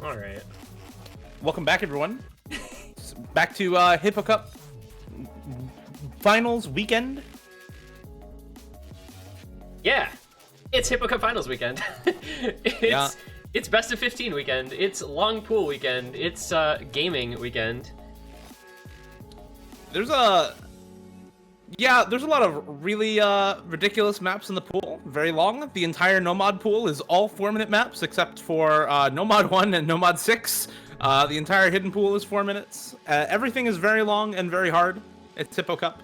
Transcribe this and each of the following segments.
All right. Welcome back, everyone. Back to Hippo Cup Finals weekend. Yeah, it's Hippo Cup Finals weekend. It's best of 15 weekend. It's long pool weekend. It's gaming weekend. There's a lot of really ridiculous maps in the pool. Very long. The entire Nomad pool is all 4-minute maps except for Nomad 1 and Nomad 6. The entire hidden pool is 4 minutes. Everything is very long and very hard. It's Hippo Cup.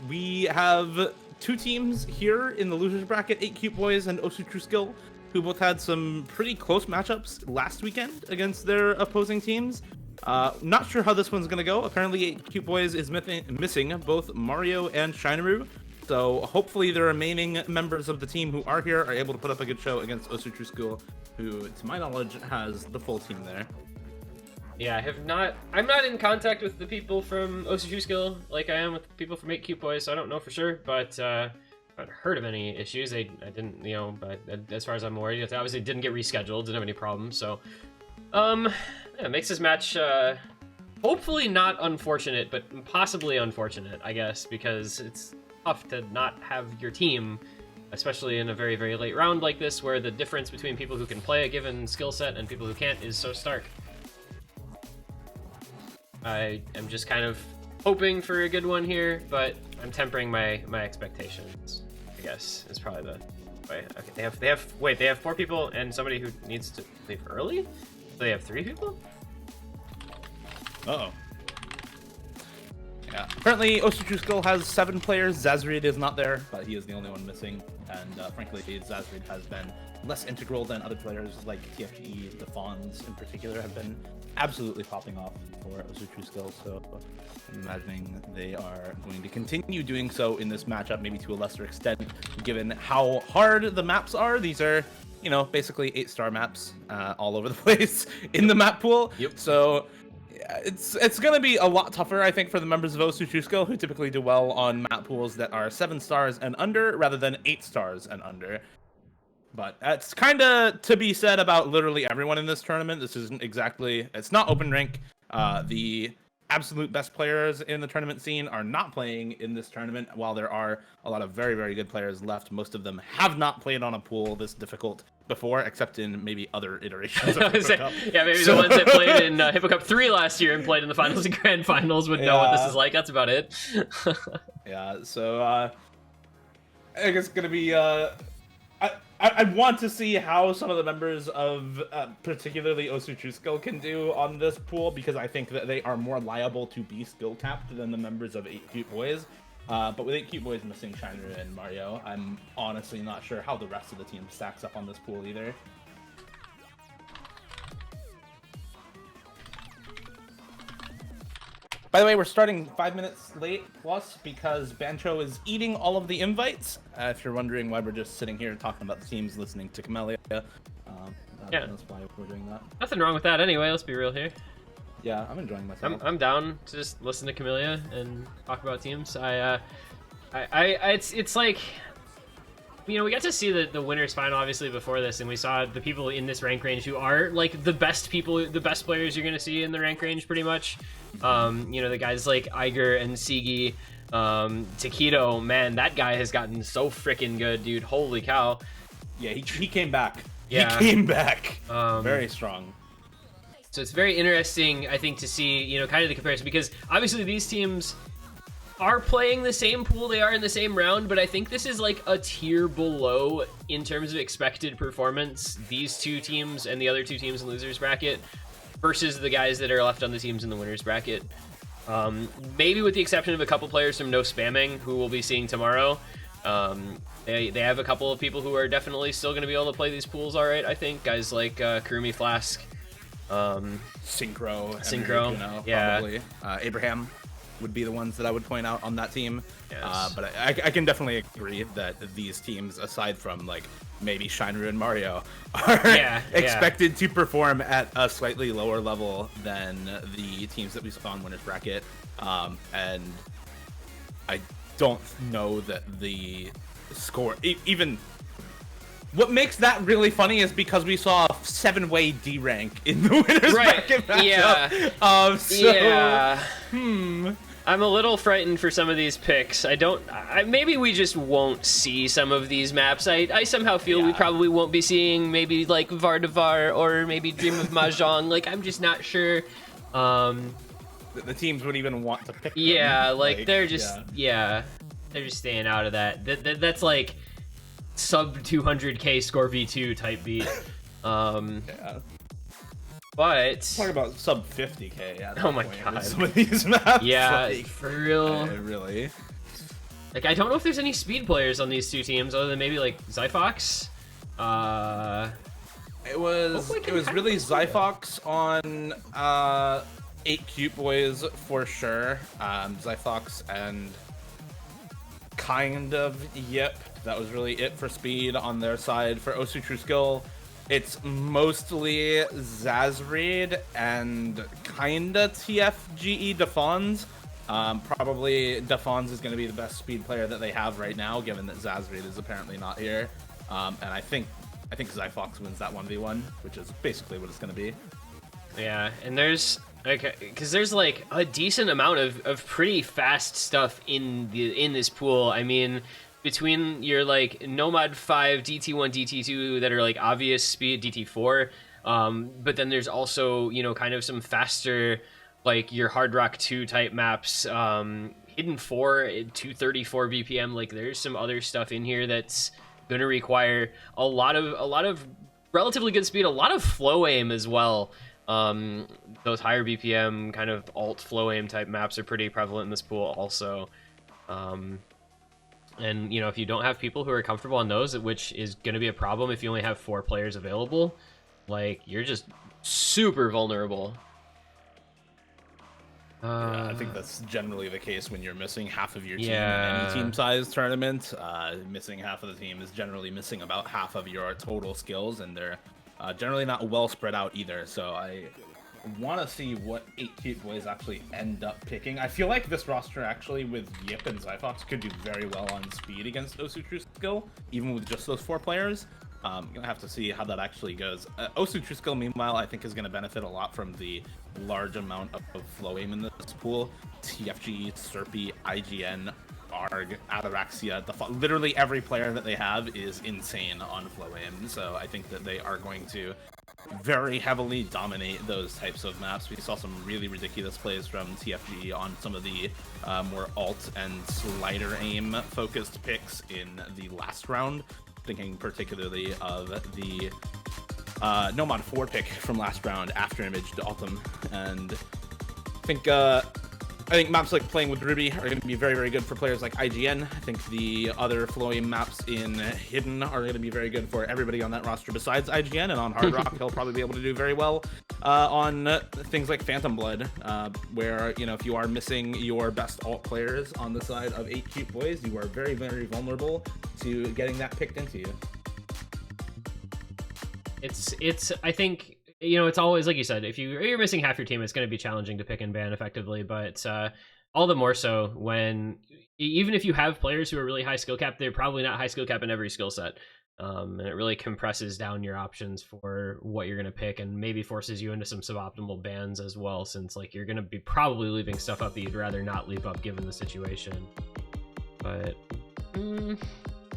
We have two teams here in the losers bracket, 8 Cute Boys and OSU TRUE SKILL, who both had some pretty close matchups last weekend against their opposing teams. Not sure how this one's gonna go. Apparently 8 Cute Boys is missing both Mario and Shinaru, so hopefully the remaining members of the team who are here are able to put up a good show against OSU TRUE SKILL, who, to my knowledge, has the full team there. Yeah, I'm not in contact with the people from OSU TRUE SKILL like I am with the people from 8 Cute Boys, so I don't know for sure, but I haven't heard of any issues. I didn't, but as far as I'm aware, they obviously didn't get rescheduled, didn't have any problems, so yeah, makes this match hopefully not unfortunate, but possibly unfortunate, I guess, because it's tough to not have your team, especially in a very, very late round like this, where the difference between people who can play a given skill set and people who can't is so stark. I am just kind of hoping for a good one here, but I'm tempering my expectations, I guess, is probably the way. Okay, they have 4 people and somebody who needs to leave early? They have 3 people? Uh-oh. Yeah. Apparently, OSU TRUE SKILL has 7 players. Zazrid is not there, but he is the only one missing. And frankly, Zazrid has been less integral than other players like TFGE. The Fawns, in particular, have been absolutely popping off for OSU TRUE SKILL. So I'm imagining they are going to continue doing so in this matchup, maybe to a lesser extent, given how hard the maps are. These are, basically 8-star maps all over the place in the map pool. Yep. So it's going to be a lot tougher, I think, for the members of OSU TRUE SKILL, who typically do well on map pools that are 7 stars and under rather than 8 stars and under. But that's kind of to be said about literally everyone in this tournament. This isn't exactly, it's not open rank. The absolute best players in the tournament scene are not playing in this tournament, while there are a lot of very, very good players left. Most of them have not played on a pool this difficult before, except in maybe other iterations of Hippo Cup. Yeah, maybe the ones that played in Hippo Cup 3 last year and played in the finals and grand finals would know what this is like. That's about it. Yeah, so I think it's going to be... I want to see how some of the members of particularly OSU TRUE SKILL can do on this pool, because I think that they are more liable to be skill capped than the members of 8 Cute Boys. But with 8 Cute Boys missing Shiner and Mario, I'm honestly not sure how the rest of the team stacks up on this pool either. By the way, we're starting 5 minutes late plus because Bancho is eating all of the invites. If you're wondering why we're just sitting here talking about the teams, listening to Camellia, Yeah. that's why we're doing that. Nothing wrong with that anyway, let's be real here. Yeah, I'm enjoying myself. I'm down to just listen to Camellia and talk about teams. It's like, we got to see the winners final obviously before this, and we saw the people in this rank range who are like the best people, the best players you're gonna see in the rank range pretty much. The guys like Iger and Sigi, Taquito, man, that guy has gotten so freaking good, dude. Holy cow. Yeah, he came back. Yeah. He came back. Very strong. So it's very interesting, I think, to see, kind of the comparison, because obviously these teams are playing the same pool, they are in the same round, but I think this is like a tier below in terms of expected performance, these two teams and the other two teams in losers bracket versus the guys that are left on the teams in the winners bracket. Maybe with the exception of a couple players from No Spamming, who we'll be seeing tomorrow. They have a couple of people who are definitely still going to be able to play these pools all right, I think. Guys like Kurumi Flask. Synchro, yeah. probably. Abraham would be the ones that I would point out on that team. Yes. But I can definitely agree that these teams, aside from like maybe Shinru and Mario, are expected to perform at a slightly lower level than the teams that we saw in Winners Bracket. And I don't know that the score even. What makes that really funny is because we saw a 7-way D rank in the Winners Bracket matchup. I'm a little frightened for some of these picks. Maybe we just won't see some of these maps. I somehow feel we probably won't be seeing maybe like Vardavar or maybe Dream of Mahjong. Like, I'm just not sure. The teams would even want to pick them. Like they're just they're just staying out of that. That's like sub 200k score v2 type beat. But talk about sub 50k. Oh my god, some of these maps. Like, for real. Really. Like, I don't know if there's any speed players on these two teams other than maybe like Zyfox. It was really Zyfox on 8 Cute Boys for sure. Zyfox and kind of Yip. That was really it for speed on their side. For OSU True Skill, it's mostly Zazreed and kinda TFGE Defons. Probably Defons is going to be the best speed player that they have right now, given that Zazreed is apparently not here. And I think Zyfox wins that 1v1, which is basically what it's going to be. Yeah, and there's because there's like a decent amount of pretty fast stuff in this pool. I mean, between your like Nomad 5, DT1, DT2 that are like obvious speed, DT4, but then there's also, you know, kind of some faster like your Hard Rock 2 type maps, Hidden 4 at 234 BPM. Like, there's some other stuff in here that's gonna require a lot of relatively good speed, a lot of flow aim as well. Those higher BPM kind of alt flow aim type maps are pretty prevalent in this pool also. And, you know, if you don't have people who are comfortable on those, which is going to be a problem if you only have 4 players available, like, you're just super vulnerable. Yeah, I think that's generally the case when you're missing half of your team in any team-sized tournament. Missing half of the team is generally missing about half of your total skills, and they're generally not well spread out either. So I want to see what 8 Cute Boys actually end up picking. I feel like this roster actually with Yip and Zyfox could do very well on speed against OSU True Skill, even with just those 4 players. Gonna have to see how that actually goes. OSU True Skill, meanwhile, I think is going to benefit a lot from the large amount of flow aim in this pool. TFG, Serpy, IGN, Arg, Ataraxia, literally every player that they have is insane on flow aim. So I think that they are going to very heavily dominate those types of maps. We saw some really ridiculous plays from TFG on some of the more alt and slider aim focused picks in the last round. Thinking particularly of the Nomad 4 pick from last round, After Image to Autumn, and I think maps like Playing with Ruby are going to be very, very good for players like IGN. I think the other flowing maps in Hidden are going to be very good for everybody on that roster besides IGN, and on Hard Rock, he'll probably be able to do very well on things like Phantom Blood, where, you know, if you are missing your best alt players on the side of 8 Cute Boys, you are very, very vulnerable to getting that picked into you. It's I think, you know, it's always, like you said, if you're missing half your team, it's going to be challenging to pick and ban effectively, but all the more so when, even if you have players who are really high skill cap, they're probably not high skill cap in every skill set. And it really compresses down your options for what you're going to pick, and maybe forces you into some suboptimal bans as well, since like you're going to be probably leaving stuff up that you'd rather not leave up given the situation. But I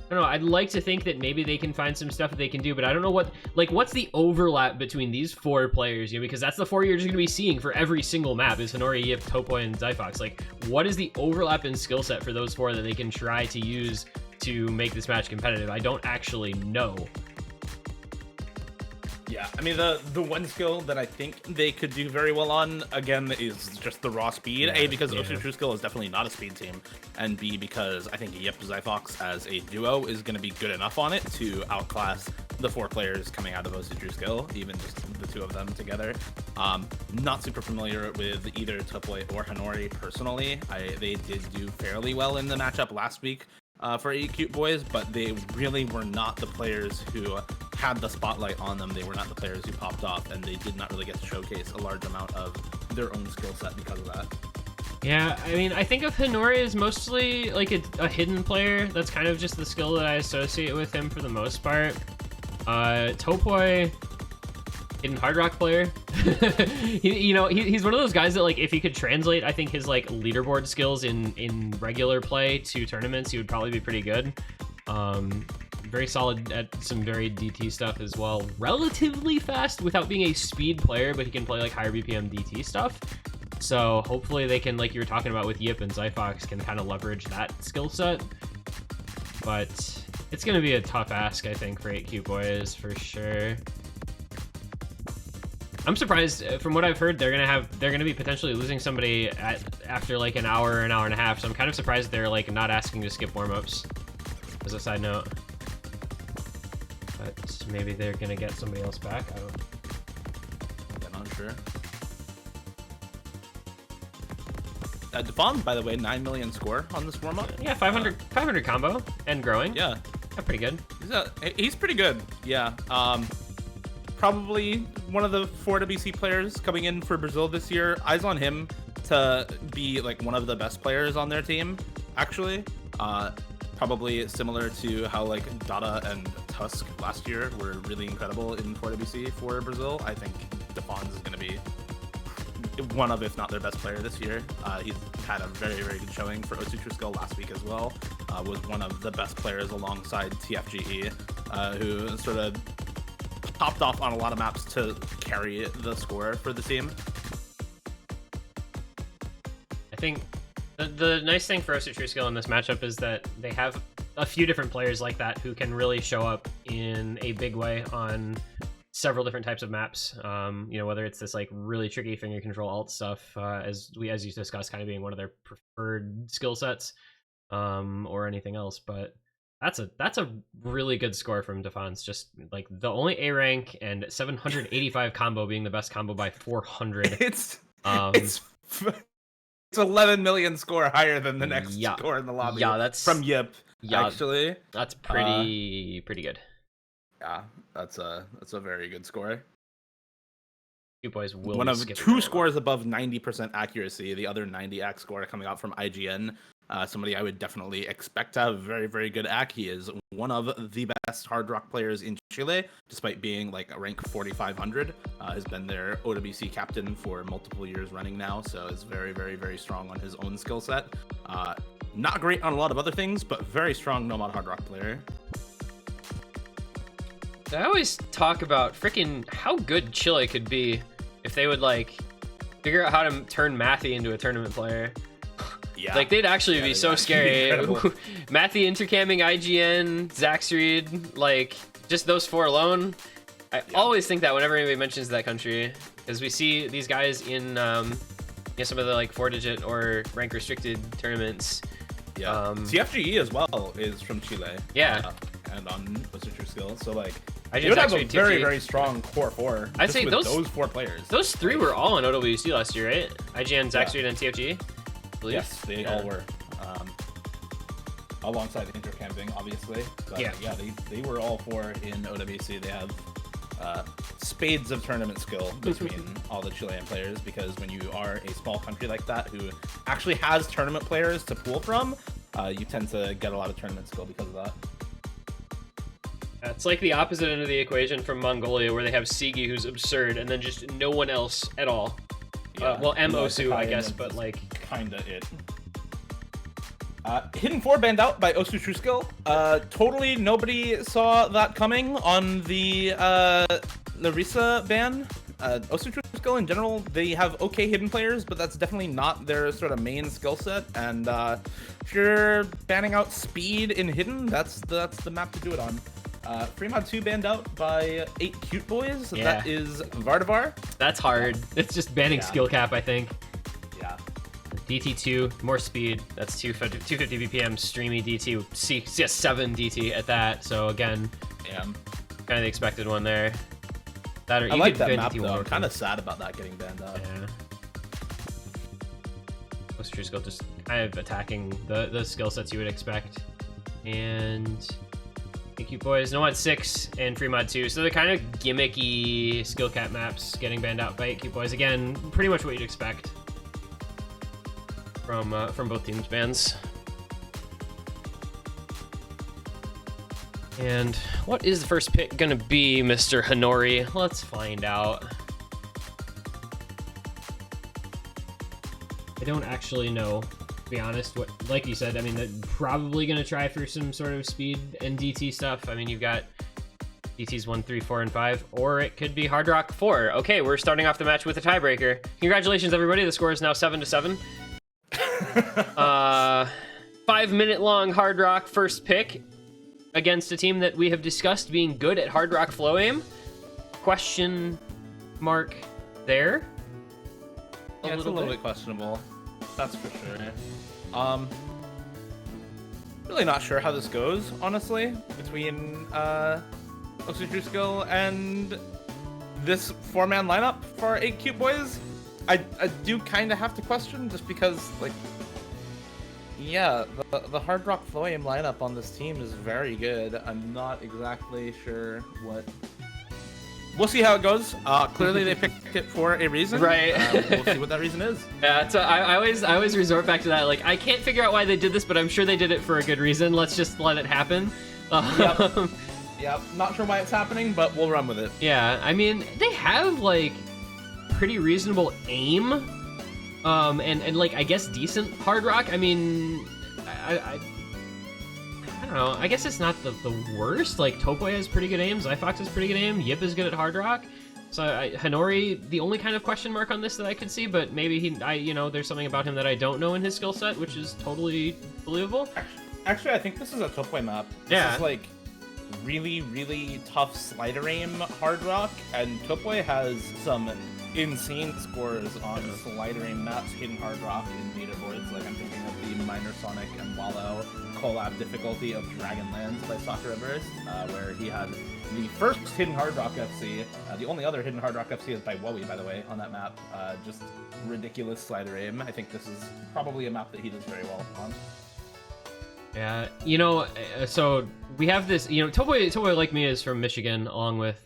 don't know, I'd like to think that maybe they can find some stuff that they can do, but I don't know what's the overlap between these 4 players, you know, because that's the 4 you're just going to be seeing for every single map is Honori, Yip, Topoi, and Zyfox. Like, what is the overlap in skill set for those 4 that they can try to use to make this match competitive? I don't actually know. Yeah, I mean the one skill that I think they could do very well on again is just the raw speed. A, because OSU True Skill is definitely not a speed team, and B, because I think Yip Zyfox as a duo is going to be good enough on it to outclass the 4 players coming out of OSU True Skill, even just the 2 of them together. Not super familiar with either Topoy or Hanori personally. They did do fairly well in the matchup last week for 8 Cute Boys, but they really were not the players who had the spotlight on them. They were not the players who popped off, and they did not really get to showcase a large amount of their own skill set because of that. Yeah, I mean, I think of Hanori as mostly like a hidden player. That's kind of just the skill that I associate with him for the most part. Topoy, hidden hard rock player. He's one of those guys that, like, if he could translate, I think, his like leaderboard skills in regular play to tournaments, he would probably be pretty good. Very solid at some varied DT stuff as well. Relatively fast without being a speed player, but he can play like higher BPM DT stuff. So hopefully they can, like you were talking about with Yip and Zyfox, can kind of leverage that skill set. But it's going to be a tough ask, I think, for 8 Cute Boys for sure. I'm surprised. From what I've heard, they're gonna be potentially losing somebody after like an hour and a half. So I'm kind of surprised they're like not asking to skip warm-ups, as a side note. But maybe they're gonna get somebody else back. I'm not sure. Devon, by the way, 9 million score on this warm-up. Yeah, 500 combo and growing. Yeah, pretty good. He's pretty good. Yeah. Probably one of the 4 WC players coming in for Brazil this year. Eyes on him to be like one of the best players on their team, actually. Probably similar to how like Dada and Tusk last year were really incredible in 4 WC for Brazil. I think Defons is going to be one of, if not their best player this year. He's had a very, very good showing for OSU True Skill last week as well. Was one of the best players alongside TFGE, who sort of popped off on a lot of maps to carry the score for the team. I think the nice thing for OSU True Skill in this matchup is that they have a few different players like that who can really show up in a big way on several different types of maps. Whether it's this like really tricky finger control alt stuff, as you discussed, kind of being one of their preferred skill sets, or anything else. But that's a really good score from Defense. Just like the only A rank and 785 combo being the best combo by 400. It's 11 million score higher than the next Yeah. score in the lobby. Yeah, that's from Yip. Yeah, actually, that's pretty good. Yeah, that's a very good score. You boys will one of skip 2 scores above 90% accuracy. The other 90 AC score coming out from IGN. Somebody I would definitely expect to have very, very good AC. He is one of the best hard rock players in Chile, despite being like a rank 4,500. Has been their OWC captain for multiple years running now, so is very, very, very strong on his own skill set. Not great on a lot of other things, but very strong Nomad hard rock player. I always talk about freaking how good Chile could be if they would like figure out how to turn Matthew into a tournament player. Yeah, like they'd actually be so scary. Matthew intercamming IGN, Zaxreed, like just those 4 alone. I always think that whenever anybody mentions that country, because we see these guys in some of the like 4-digit or rank restricted tournaments. Yeah, TFGE as well is from Chile. Yeah, and on OSU True Skill, so like you would have a very, very strong core 4. I'd say those 4 players. Those 3 were all in OWC last year, right? IGN, Zaxreed, and TFG. Yes, they all were. Alongside intercamping, obviously. But yeah, they were all 4 in OWC. They have spades of tournament skill between all the Chilean players, because when you are a small country like that who actually has tournament players to pull from, you tend to get a lot of tournament skill because of that. It's like the opposite end of the equation from Mongolia, where they have Sigi, who's absurd, and then just no one else at all. Yeah, Mosu, I guess, but like kinda it. Hidden 4 banned out by OSU True Skill. Totally nobody saw that coming on the Larissa ban. OSU True Skill in general, they have okay hidden players, but that's definitely not their sort of main skill set. And if you're banning out speed in hidden, that's the map to do it on. Fremont 2 banned out by 8 cute boys. Yeah. That is Vardavar. That's hard. It's just banning skill cap, I think. Yeah. DT2, more speed. That's 250 BPM, streamy DT, CS7 DT at that. So again, kind of the expected one there. That or I like that map though. I'm kind of sad about that getting banned out. Yeah. OSU True Skill just kind of attacking the skill sets you would expect. And Cute Boys, Nomad 6 and Fremont 2. So they're kind of gimmicky skill cap maps getting banned out by Cute Boys. Again, pretty much what you'd expect from both teams' bans. And what is the first pick gonna be, Mr. Hanori? Let's find out. I don't actually know, to be honest. What, like you said, I mean, they're probably gonna try for some sort of speed and DT stuff. I mean, you've got DTs 1, 3, 4, and 5, or it could be Hard Rock 4. Okay, we're starting off the match with a tiebreaker. Congratulations, everybody. The score is now 7-7. 5-minute long Hard Rock first pick against a team that we have discussed being good at Hard Rock flow aim. Question mark there. Yeah, it's a little bit questionable. That's for sure. Really not sure how this goes, honestly, between OSU True Skill and this 4-man lineup for 8 cute boys. I do kind of have to question, just because, like, yeah, the Hard Rock flow aim lineup on this team is very good. I'm not exactly sure what. We'll see how it goes. Clearly, they picked it for a reason. Right. We'll see what that reason is. Yeah, so I always resort back to that. Like, I can't figure out why they did this, but I'm sure they did it for a good reason. Let's just let it happen. Yep. Not sure why it's happening, but we'll run with it. Yeah, I mean, they have, like, pretty reasonable aim. And like, I guess decent Hard Rock. I mean, I don't know. I guess it's not the worst. Like, Topoi has pretty good aim. Zyfox has pretty good aim. Yip is good at Hard Rock. So Hanori, the only kind of question mark on this that I could see, but maybe there's something about him that I don't know in his skill set, which is totally believable. Actually, I think this is a Topoi map. This is like really, really tough slider aim Hard Rock, and Topoi has some insane scores on slider aim maps hitting Hard Rock in leaderboards. Like, I'm thinking of the Minor Sonic and Wallow collab difficulty of Dragonlands by Sakura where he had the first hidden Hard Rock FC. The only other hidden Hard Rock FC is by Wowie, by the way, on that map. Just ridiculous slider aim. I think this is probably a map that he does very well on. Yeah, so we have this, Topoi like me is from Michigan, along with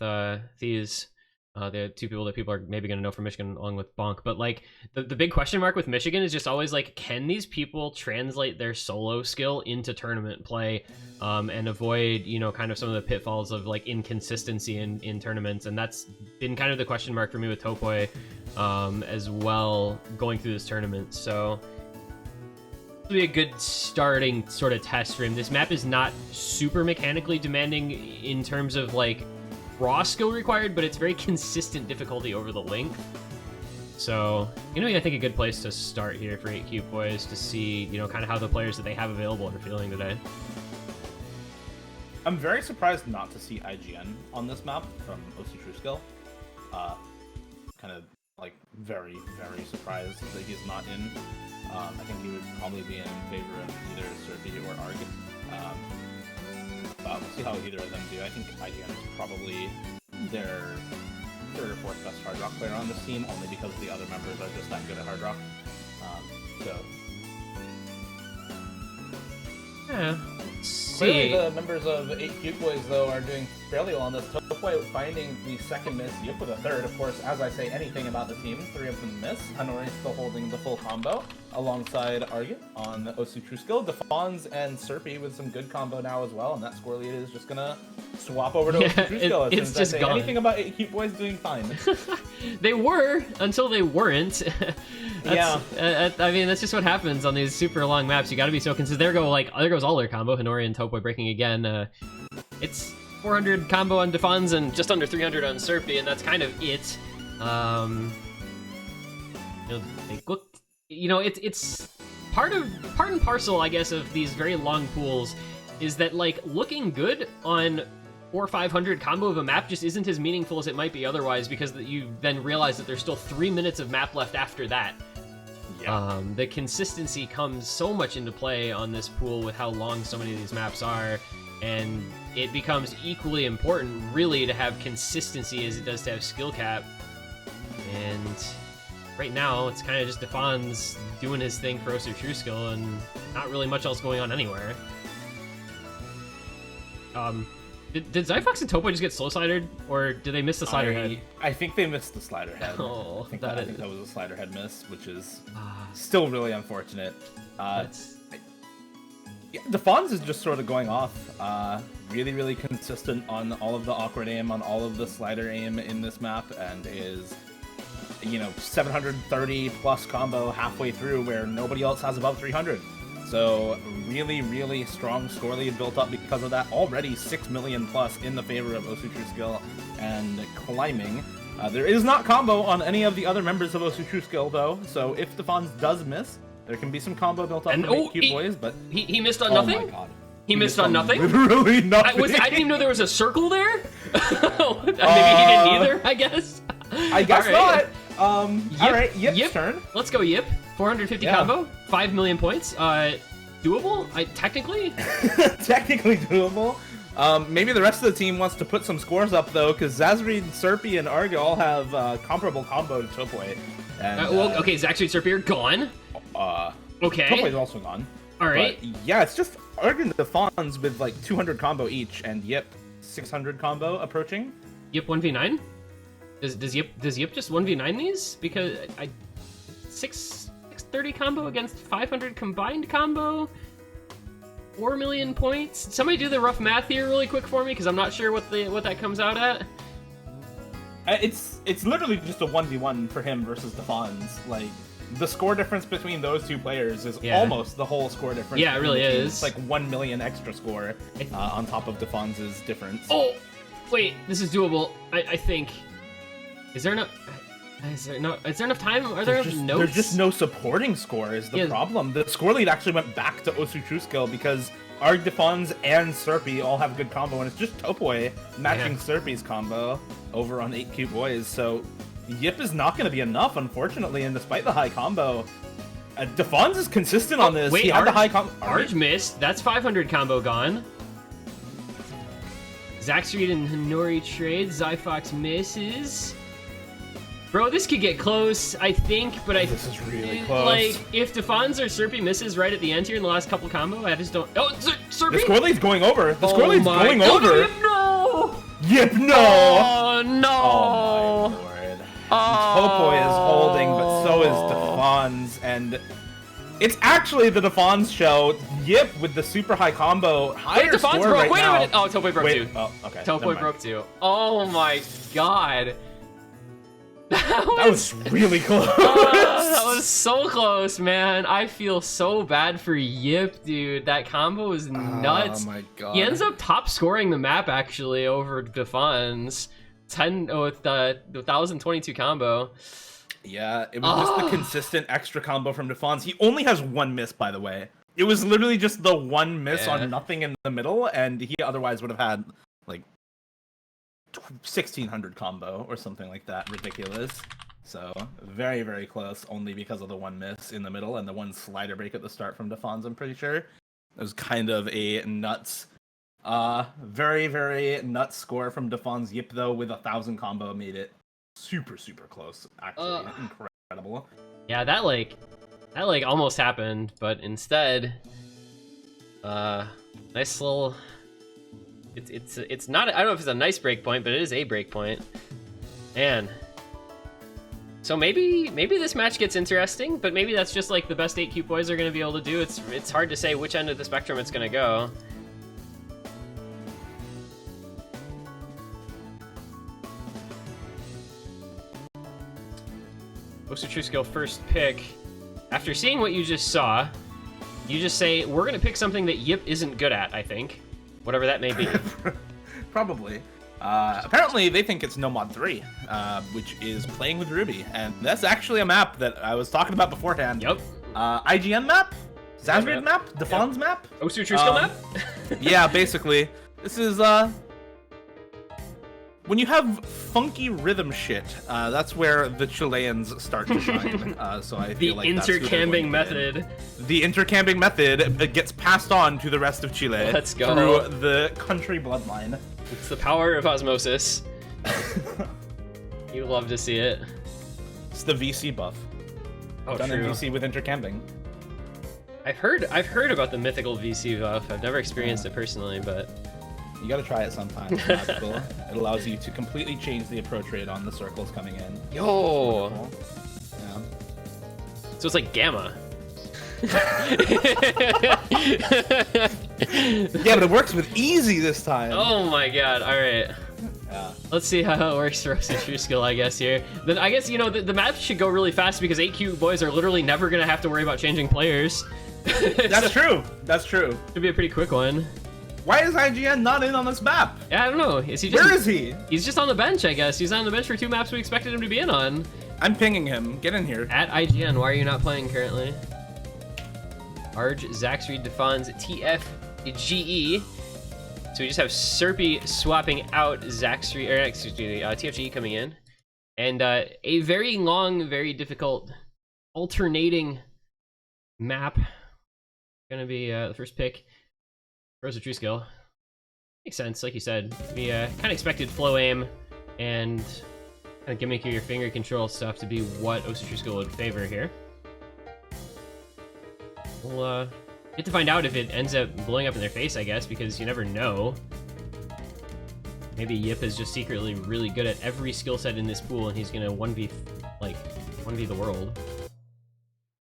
these. The two people that people are maybe going to know from Michigan along with Bonk. But, like, the big question mark with Michigan is just always, like, can these people translate their solo skill into tournament play and avoid, kind of some of the pitfalls of, like, inconsistency in tournaments? And that's been kind of the question mark for me with Topoi as well going through this tournament. So this will be a good starting sort of test for him. This map is not super mechanically demanding in terms of, like, raw skill required, but it's very consistent difficulty over the length. So, I think a good place to start here for 8 cute boys to see, kind of how the players that they have available are feeling today. I'm very surprised not to see IGN on this map from OSU True Skill. Kind of, like, very, very surprised that he's not in. I think he would probably be in favor of either Serpy or Arg. We'll see how either of them do. I think IGN is probably their third or fourth best Hard Rock player on this team, only because the other members are just that good at Hard Rock. Yeah. Clearly the members of 8 Cute Boys, though, are doing fairly well on this. Topoi finding the second miss, Yip with a third. Of course, as I say anything about the team, 3 of them miss. Hanori still holding the full combo, alongside Argit on the OSU True Skill. Defons and Serpy with some good combo now as well, and that score lead is just gonna swap over to OSU True Skill. It's just gone. Anything about 8 Cute Boys doing fine. They were, until they weren't. Yeah. I mean, that's just what happens on these super long maps. You gotta be so consistent. There goes all their combo. Hanori and Topoi breaking again. It's 400 combo on Defons and just under 300 on Serpy, and that's kind of it. They looked, it's part and parcel, I guess, of these very long pools is that, like, looking good on or 500 combo of a map just isn't as meaningful as it might be otherwise, because you then realize that there's still 3 minutes of map left after that. Yeah. The consistency comes so much into play on this pool with how long so many of these maps are, and it becomes equally important, really, to have consistency as it does to have skill cap. And right now, it's kind of just Defon's doing his thing for OSU True Skill, and not really much else going on anywhere. Did Zyfox and Topo just get slow slidered, or did they miss the slider head? I think they missed the slider head. Oh, I think that was a slider head miss, which is still really unfortunate. Defon's is just sort of going off. Really, really consistent on all of the awkward aim, on all of the slider aim in this map, and is, 730 plus combo halfway through where nobody else has above 300. So really, really strong score lead built up because of that. Already 6 million plus in the favor of OSU True Skill and climbing. There is not combo on any of the other members of OSU True Skill though, so if Defon's does miss, there can be some combo built up for cute boys, but he missed on nothing? Oh my god. He missed on nothing? Literally nothing. I didn't even know there was a circle there. Maybe he didn't either, I guess. I guess not. Alright, Yip's turn. Let's go, Yip. 450 combo, 5 million points. Doable? Technically? Technically doable. Maybe the rest of the team wants to put some scores up though, because Zazreed, Serpy, and Arga all have comparable combo to Topoy. Okay, Zachary Serpy are gone. Okay. Topoy's also gone. Alright. But, yeah, it's just Arga and Defons with like 200 combo each, and Yip 600 combo approaching. Yip 1v9? Does Yip just 1v9 these? Because 630 combo against 500 combined combo, 4 million points. Somebody do the rough math here really quick for me, because I'm not sure what that comes out at. It's literally just a 1v1 for him versus Defons. Like, the score difference between those two players is almost the whole score difference. Yeah, it really is. It's like 1 million extra score on top of Defons' difference. Oh, wait, this is doable. I think. Is there enough time? Are there enough notes? There's just no supporting score is the problem. The score lead actually went back to OSU True Skill because Arg, Defons, and Serpy all have good combo, and it's just Topoy matching Serpy's combo over on 8 Cute Boys. So Yip is not going to be enough, unfortunately, and despite the high combo, Defons is consistent on this. Wait, he had the high combo. Arg missed. That's 500 combo gone. Zack Street and Hanori trade. Zyfox misses. Bro, this could get close, I think, but this is really close. Like, if Defons or Serpy misses right at the end here in the last couple combo, I just don't. Oh, Serpy! The score lead's going over. The score lead's going over. No! Yip, no! Oh, no! Oh, my lord. Topoy is holding, but so is Defons, and it's actually the Defons show. Yip with the super high combo. Wait, Defons broke. Right Wait now. a minute. Oh, Topoy broke too. Oh, okay. Topoy broke too. Oh my god. That was really close. That was so close, man. I feel so bad for Yip, dude. That combo was nuts. Oh my god. He ends up top scoring the map actually over Defons. 1022 combo. Yeah, it was just the consistent extra combo from Defons. He only has one miss, by the way. It was literally just the one miss on nothing in the middle, and he otherwise would have had like 1600 combo or something like that. Ridiculous. So very, very close, only because of the one miss in the middle and the one slider break at the start from Defons, I'm pretty sure. It was kind of a nuts, very, very nuts score from Defons. Yip, though, with 1,000 combo made it super, super close. Actually, incredible. Yeah, that almost happened, but instead, nice little. It's not. I don't know if it's a nice break point, but it is a break point. Man. So maybe this match gets interesting, but maybe that's just like the best 8 cute boys are going to be able to do. It's hard to say which end of the spectrum it's going to go. OSU True Skill first pick. After seeing what you just saw, you just say, we're going to pick something that Yip isn't good at, I think. Whatever that may be. Probably. Apparently, they think it's No Mod 3, which is playing with Ruby. And that's actually a map that I was talking about beforehand. Yep. IGN map? Zazreed map? Defons map? OSU True Skill map? Yeah, basically. This is when you have funky rhythm shit, that's where the Chileans start to shine. So I feel like that's who they're going intercambing to method. win. The intercambing method gets passed on to the rest of Chile. Let's go. Through the country bloodline. It's the power of osmosis. You love to see it. It's the VC buff. Oh, Done true. in VC with intercambing. I've heard about the mythical VC buff. I've never experienced it personally, but You gotta try it sometime. It's magical. It allows you to completely change the approach rate on the circles coming in. yo. Yeah. So it's like gamma. Yeah, but it works with easy this time. Oh my god! All right. Yeah. Let's see how it works for OSU True Skill, I guess, here. Then I guess, you know, the map should go really fast because 8 cute boys are literally never going to have to worry about changing players. That's true. That's true. Should be a pretty quick one. Why is IGN not in on this map? Yeah, I don't know. Is he just, Where is he? He's just on the bench, I guess. He's on the bench for 2 maps we expected him to be in on. I'm pinging him. Get in here. At IGN, why are you not playing currently? Arj, Zaxreed, Defons, TFGE. So we just have Serpy swapping out Zaxreed, or excuse me, TFGE coming in. And a very long, very difficult alternating map. Gonna be the first pick. OSU True Skill. Makes sense, like you said. We kind of expected flow aim and kind of gimmicky your finger control stuff to be what OSU True Skill would favor here. We'll get to find out if it ends up blowing up in their face, I guess, because you never know. Maybe Yip is just secretly really good at every skill set in this pool, and he's gonna 1v the world.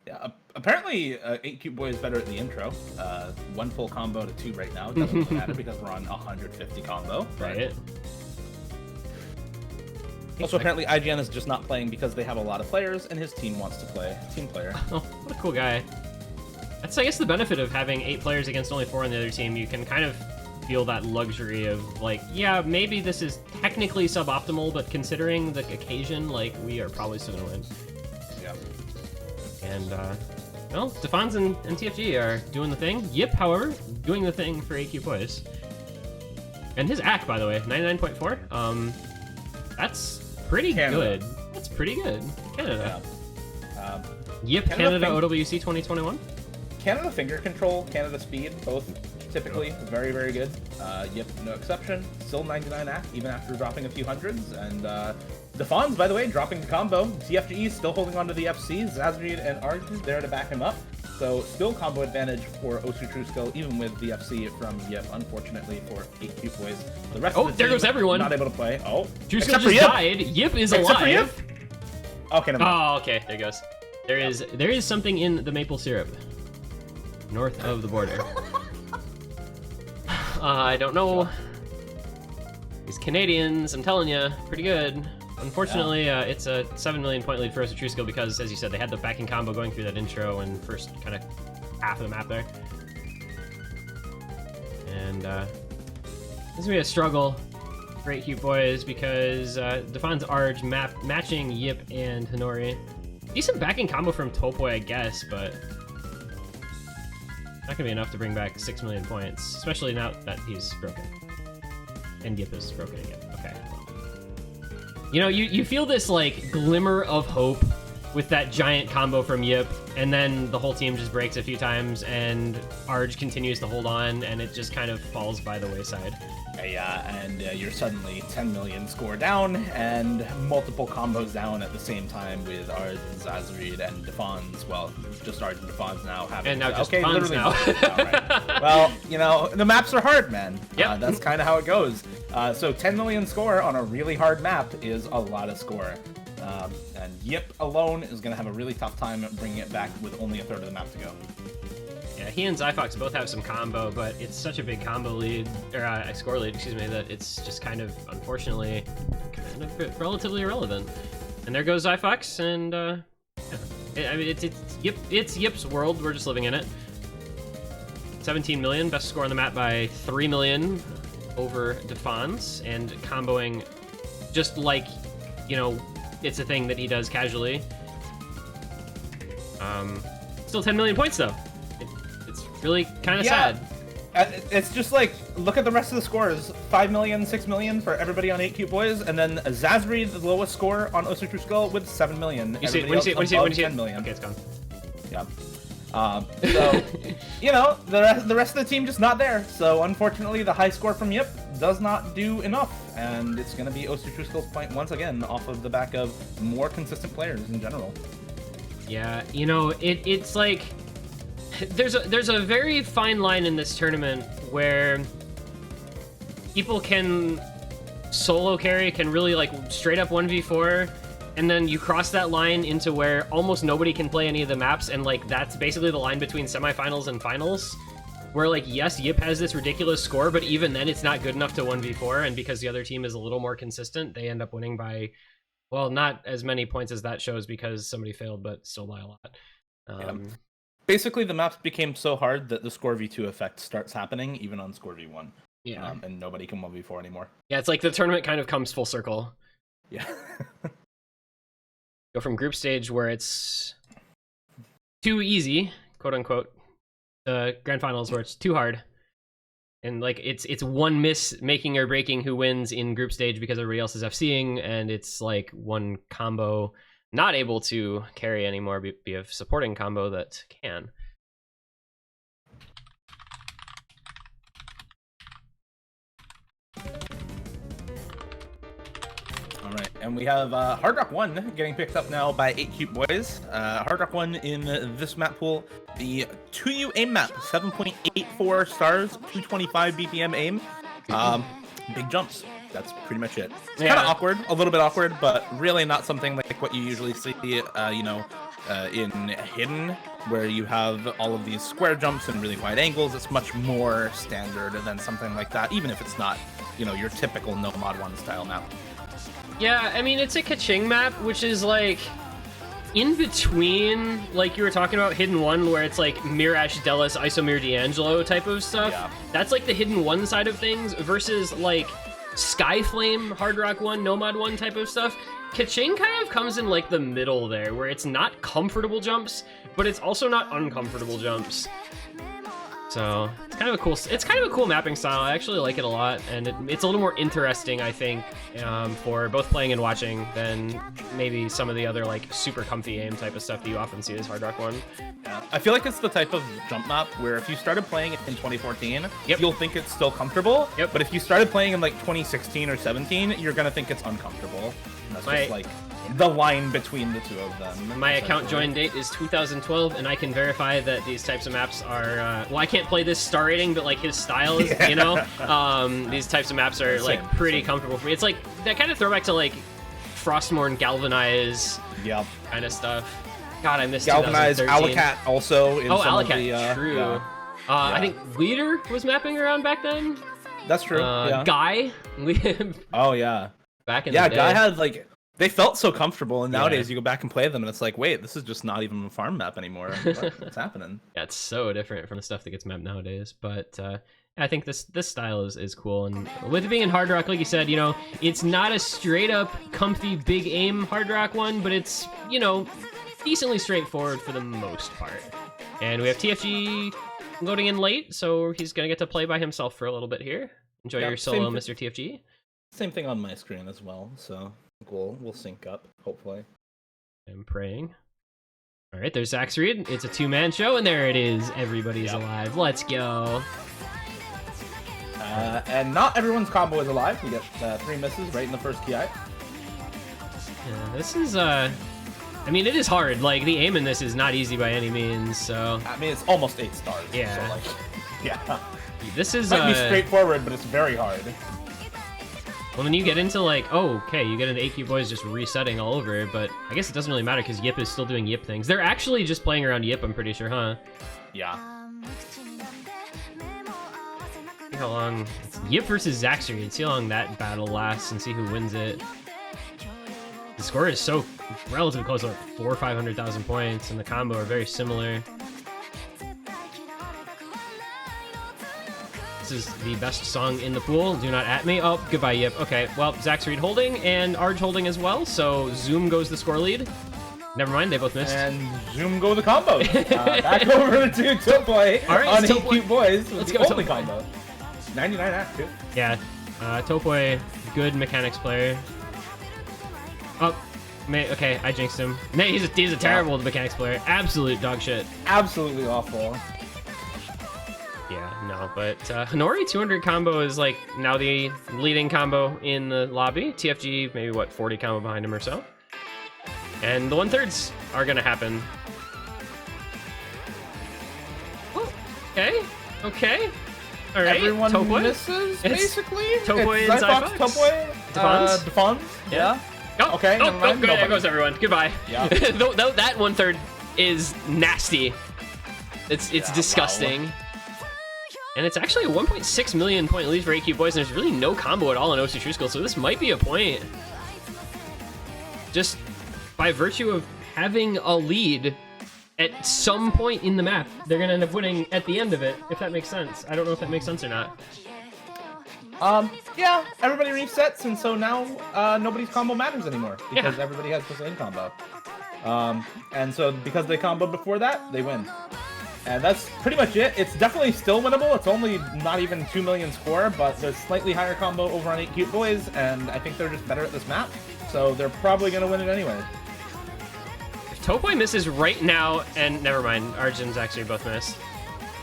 Yeah, apparently 8 cute boy is better at the intro. 1 full combo to 2 right now. It doesn't matter because we're on 150 combo. Right. Also, apparently IGN is just not playing because they have a lot of players and his team wants to play. Team player. Oh, what a cool guy. That's, I guess, the benefit of having 8 players against only 4 on the other team. You can kind of feel that luxury of, like, yeah, maybe this is technically suboptimal, but considering the occasion, like, we are probably still gonna win. Yeah. And, well, Defons and TFG are doing the thing. Yip, however, doing the thing for AQ Boys. And his AC, by the way, 99.4. That's pretty Canada. good. That's pretty good. Canada. Yeah. Yip, Canada OWC 2021. Canada finger control, Canada speed, both typically very, very good. Yep, no exception. Still 99 AC, even after dropping a few hundreds. And Defons, by the way, dropping the combo. TFGE still holding on to the FC. Zazreed and Arjun there to back him up. So still combo advantage for OSU True Skill, even with the FC from Yip, unfortunately for 8 cute boys. The rest of the there team goes everyone. Not able to play. Oh, True Skill just died. Yip is Except for alive. Yip? Okay, never mind. Oh, okay, there goes. There is something in the maple syrup. North of the border. I don't know. These Canadians, I'm telling you, pretty good. Unfortunately, it's a 7 million point lead for OSU True Skill because, as you said, they had the backing combo going through that intro and first kind of half of the map there. And this is gonna be a struggle for 8 cute boys because Defons Arj matching Yip and Hinori. Decent backing combo from Topoy, I guess, but not gonna be enough to bring back 6 million points, especially now that he's broken. And Yip is broken again. Okay. You know, you feel this, like, glimmer of hope with that giant combo from Yip, and then the whole team just breaks a few times, and Arj continues to hold on, and it just kind of falls by the wayside. And you're suddenly 10 million score down, and multiple combos down at the same time with Arj and Zazreed and Defons. Well, just Arj and Defons now having... And now just okay, Defons literally now. right. Well, you know, the maps are hard, man. Yep. That's kind of how it goes. So 10 million score on a really hard map is a lot of score. And Yip alone is going to have a really tough time bringing it back with only a third of the map to go. Yeah, he and Zyfox both have some combo, but it's such a big combo lead, or score lead, excuse me, that it's just kind of, unfortunately, kind of relatively irrelevant. And there goes Zyfox, and yeah. I mean, it's Yip's world. We're just living in it. 17 million, best score on the map by 3 million over Defons, and comboing just like, you know, it's a thing that he does casually. Still 10 million points though. It's really kind of sad. It's just like, look at the rest of the scores. 5 million, 6 million for everybody on 8 Cute Boys, and then Zazri, the lowest score on OSU True Skill, with 7 million. You see it, when you see it, 10 million. Okay, it's gone. Yeah. So, you know, the rest of the team just not there. So, unfortunately, the high score from Yip does not do enough, and it's going to be OSU True Skill's point once again off of the back of more consistent players in general. Yeah, you know, it's like there's a very fine line in this tournament where people can solo carry, can really like straight up 1v4, and then you cross that line into where almost nobody can play any of the maps, and like that's basically the line between semifinals and finals, where like yes, Yip has this ridiculous score, but even then it's not good enough to 1v4, and because the other team is a little more consistent, they end up winning by, well, not as many points as that shows because somebody failed, but still by a lot. Yeah. Basically, the maps became so hard that the score v2 effect starts happening even on score v1. Yeah. And nobody can 1v4 anymore. Yeah, it's like the tournament kind of comes full circle. Yeah. Go from group stage where it's too easy, quote unquote, to grand finals where it's too hard. And like it's one miss making or breaking who wins in group stage because everybody else is FCing, and it's like one combo not able to carry anymore, be a supporting combo that can. All right, and we have Hard Rock 1 getting picked up now by 8 Cute Boys. Hard Rock 1 in this map pool, the 2U aim map, 7.84 stars, 225 BPM aim. Big jumps. That's pretty much it. It's kind of awkward, a little bit awkward, but really not something like what you usually see, you know, in Hidden, where you have all of these square jumps and really wide angles. It's much more standard than something like that, even if it's not, you know, your typical No Mod 1 style map. Yeah, I mean, it's a Kaching map, which is like in between, like you were talking about Hidden 1, where it's like Mirash Delis, Isomir D'Angelo type of stuff. Yeah. That's like the Hidden 1 side of things versus like Skyflame, Hard Rock 1, Nomad 1 type of stuff. Kaching kind of comes in like the middle there, where it's not comfortable jumps, but it's also not uncomfortable jumps. So it's kind of a cool mapping style. I actually like it a lot, and it's a little more interesting, I think, for both playing and watching than maybe some of the other like super comfy aim type of stuff that you often see as Hard Rock 1. Yeah. I feel like it's the type of jump map where if you started playing it in 2014, you'll think it's still comfortable. Yep. But if you started playing in like 2016 or 17, you're gonna think it's uncomfortable. And that's just like the line between the two of them. My account join date is 2012, and I can verify that these types of maps are, well, I can't play this star rating, but like his style is, you know, these types of maps are like pretty comfortable for me. It's like that kind of throwback to like Frostmourne, Galvanize, kind of stuff. God, I missed Galvanize, Alacat also. In some Alacat, of the, true. Yeah. I think Leader was mapping around back then. That's true. Guy. Oh yeah. Back in the day. Guy had like, they felt so comfortable, and nowadays you go back and play them, and it's like, wait, this is just not even a farm map anymore. What's happening? Yeah, it's so different from the stuff that gets mapped nowadays. But I think this style is cool, and with it being in Hard Rock, like you said, you know, it's not a straight up comfy big aim Hard Rock one, but it's, you know, decently straightforward for the most part. And we have TFG loading in late, so he's gonna get to play by himself for a little bit here. Enjoy your solo, Mr. TFG. Same thing on my screen as well, so we'll sync up, hopefully. I'm praying. All right, there's Zax Reed. It's a two-man show, and there it is. Everybody's alive. Let's go. And not everyone's combo is alive. We get 3 misses right in the first TI. Yeah, this is, I mean, it is hard. Like, the aim in this is not easy by any means, so... I mean, it's almost 8 stars. Yeah. So, like, yeah. This is, might be straightforward, but it's very hard. Well, then you get into like, oh, okay, you get into AQ Boys just resetting all over, but I guess it doesn't really matter because Yip is still doing Yip things. They're actually just playing around Yip, I'm pretty sure, huh? Yeah. See how long... It's Yip versus Zaxxer. See how long that battle lasts and see who wins it. The score is so relatively close, like 400,000 or 500,000 points, and the combo are very similar. This is the best song in the pool. Do not at me. Oh, goodbye, Yip. Okay, well, Zax Reed holding and Arj holding as well, so Zoom goes the score lead. Never mind, they both missed. And zoom go the combos. Back over to Topoy Alright, on Topoy. 8 Cute Boys with Let's the go, only Topoy. combo. 99 act too. Yeah, Topoy, good mechanics player. Oh, okay, I jinxed him. Man, he's a terrible mechanics player. Absolute dog shit. Absolutely awful. Yeah, no, but Hanori 200 combo is like now the leading combo in the lobby. TFG maybe what 40 combo behind him or so. And the 1/3s are gonna happen. Oh, okay, okay. All right, Everyone Topoy. misses, basically. Topoy It's and Zyfox, Zyfox. Topoy, Defons? Defons. Yeah. Oh, Okay, oh, never mind, good, there nobody. goes everyone. Goodbye. Yeah. That 1/3 is nasty. It's Yeah, disgusting. wow. And it's actually a 1.6 million point lead for AQ Boys, and there's really no combo at all in OSU True Skill, so this might be a point. Just by virtue of having a lead at some point in the map, they're gonna end up winning at the end of it, if that makes sense. I don't know if that makes sense or not. Yeah, everybody resets, and so now nobody's combo matters anymore because everybody has the same combo. And so because they comboed before that, they win. And that's pretty much it. It's definitely still winnable. It's only not even 2 million score, but there's slightly higher combo over on 8 Cute Boys, and I think they're just better at this map. So they're probably going to win it anyway. If Topoy misses right now, and never mind, Arjun's actually both missed.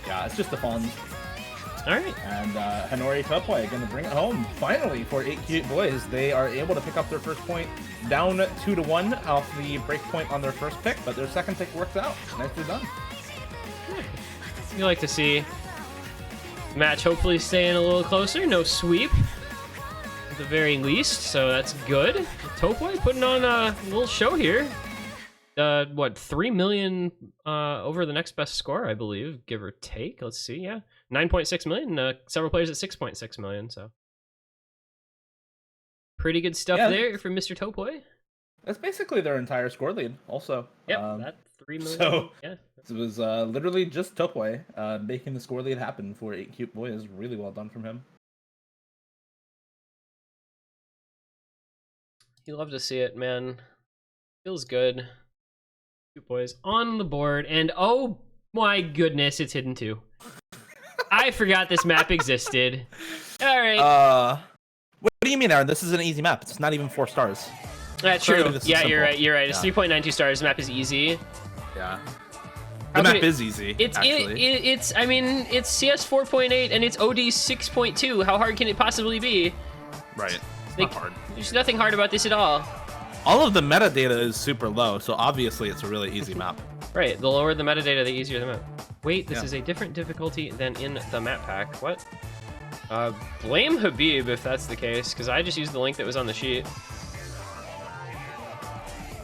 Yeah, it's just the fun. Alright. And Hanori Topoy going to bring it home, finally, for 8 Cute Boys. They are able to pick up their first point down 2-1 off the break point on their first pick, but their second pick works out. Nicely done. You like to see match hopefully staying a little closer. No sweep at the very least, so that's good. Topoy putting on a little show here. What, 3 million over the next best score, I believe, give or take. Let's see, yeah. 9.6 million, several players at 6.6 million, so. Pretty good stuff there from Mr. Topoy. That's basically their entire score lead, also. Yep, that 3 million. So, yeah. it was literally just Topoy making the score lead happen for 8 Cute Boys. Really well done from him. You love to see it, man. Feels good. Cute Boys on the board, and oh my goodness, it's hidden too. I forgot this map existed. All right. What do you mean, Aaron? This is an easy map. It's not even 4 stars. That's Clearly true. this is Yeah, simple. you're right. You're right. It's Yeah. 3.92 stars. The map is easy. Yeah. How The could map is easy. It's I mean, it's CS 4.8 and it's OD 6.2. How hard can it possibly be? Right. It's Like, not hard. There's nothing hard about this at all. All of the metadata is super low, so obviously it's a really easy map. Right. The lower the metadata, the easier the map. Wait, this Yeah. is a different difficulty than in the map pack. What? Blame Habib if that's the case, because I just used the link that was on the sheet.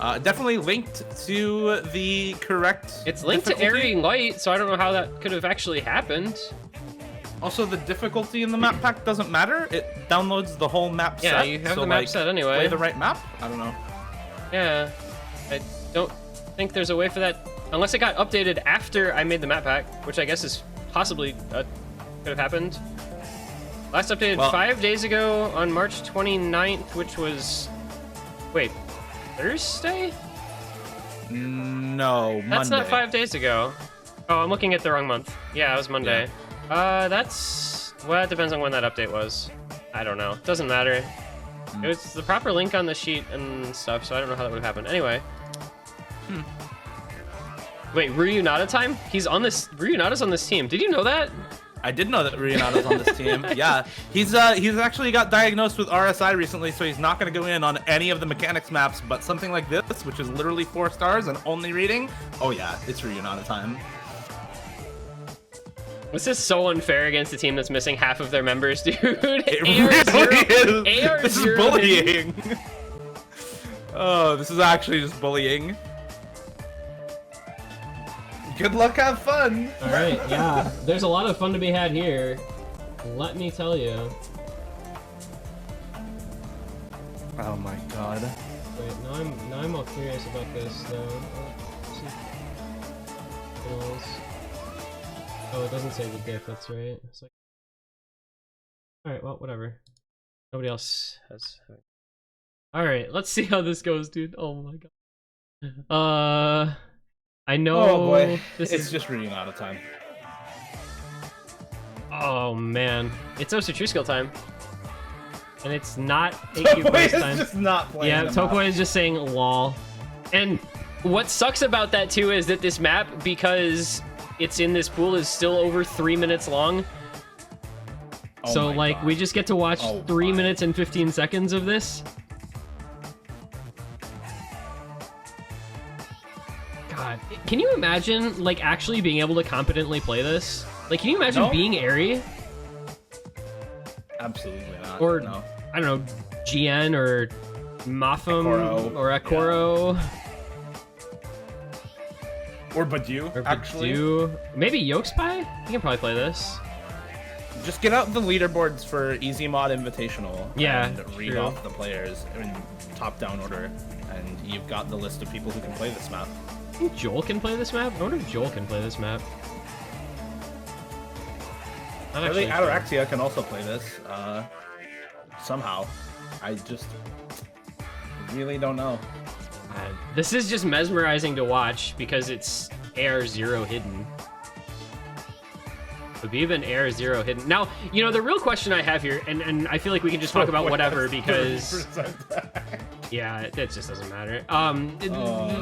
Definitely linked to the correct. It's linked to difficulty. Airy Light, so I don't know how that could have actually happened. Also, the difficulty in the map pack doesn't matter. It downloads the whole map Yeah, set. you have so, the map like, set anyway. Play the right map? I don't know. Yeah, I don't think there's a way for that, unless it got updated after I made the map pack, which I guess is possibly could have happened. Last updated 5 days ago on March 29th, which was, wait, Thursday? No, That's Monday. not 5 days ago. Oh, I'm looking at the wrong month. Yeah, it was Monday. That's, well, it depends on when that update was. I don't know. Doesn't matter. It was the proper link on the sheet and stuff, so I don't know how that would happen. Anyway. Wait, Ryunata time? He's on this. Ryunata's on this team. Did you know that? I did know that Ryunata's on this team. Yeah, he's actually got diagnosed with RSI recently, so he's not going to go in on any of the mechanics maps, but something like this, which is literally 4 stars and only reading. Oh yeah, it's Ryunata time. This is so unfair against a team that's missing half of their members, dude. It really is. AR This is zero. bullying. Oh, this is actually just bullying. Good luck, have fun. All right, yeah. There's a lot of fun to be had here. Let me tell you. Oh my god. Wait, now I'm all curious about this though. Oh, it doesn't say the diff. That's right. It's like, all right, well, whatever. Nobody else has. All right, let's see how this goes, dude. Oh my god. I know. Oh boy, this it's is just running out of time. Oh man, it's OSU True Skill time, and it's not Tokoi is time. just not playing. Yeah, Tokoi is just saying lol. And what sucks about that too is that this map, because it's in this pool, is still over 3 minutes long. Oh So like God. we just get to watch 3 minutes and 15 seconds of this. God, can you imagine like actually being able to competently play this? Like, can you imagine being Airy? Absolutely not. Or no. I don't know, GN or Mafum Ekoro. or Ekoro. Yeah. Or Badu, Or actually. Badu. Maybe Yokespy? You can probably play this. Just get out the leaderboards for Easy Mod Invitational. Yeah, And read true. off the players in top-down order, and you've got the list of people who can play this map. I think Joel can play this map. I wonder if Joel can play this map. Not I think actually sure. Ataraxia can also play this, somehow. I just really don't know. This is just mesmerizing to watch because it's AR0 hidden. Babiba and AR0 hidden. Now, you know, the real question I have here, and I feel like we can just talk about whatever because... Yeah, it just doesn't matter.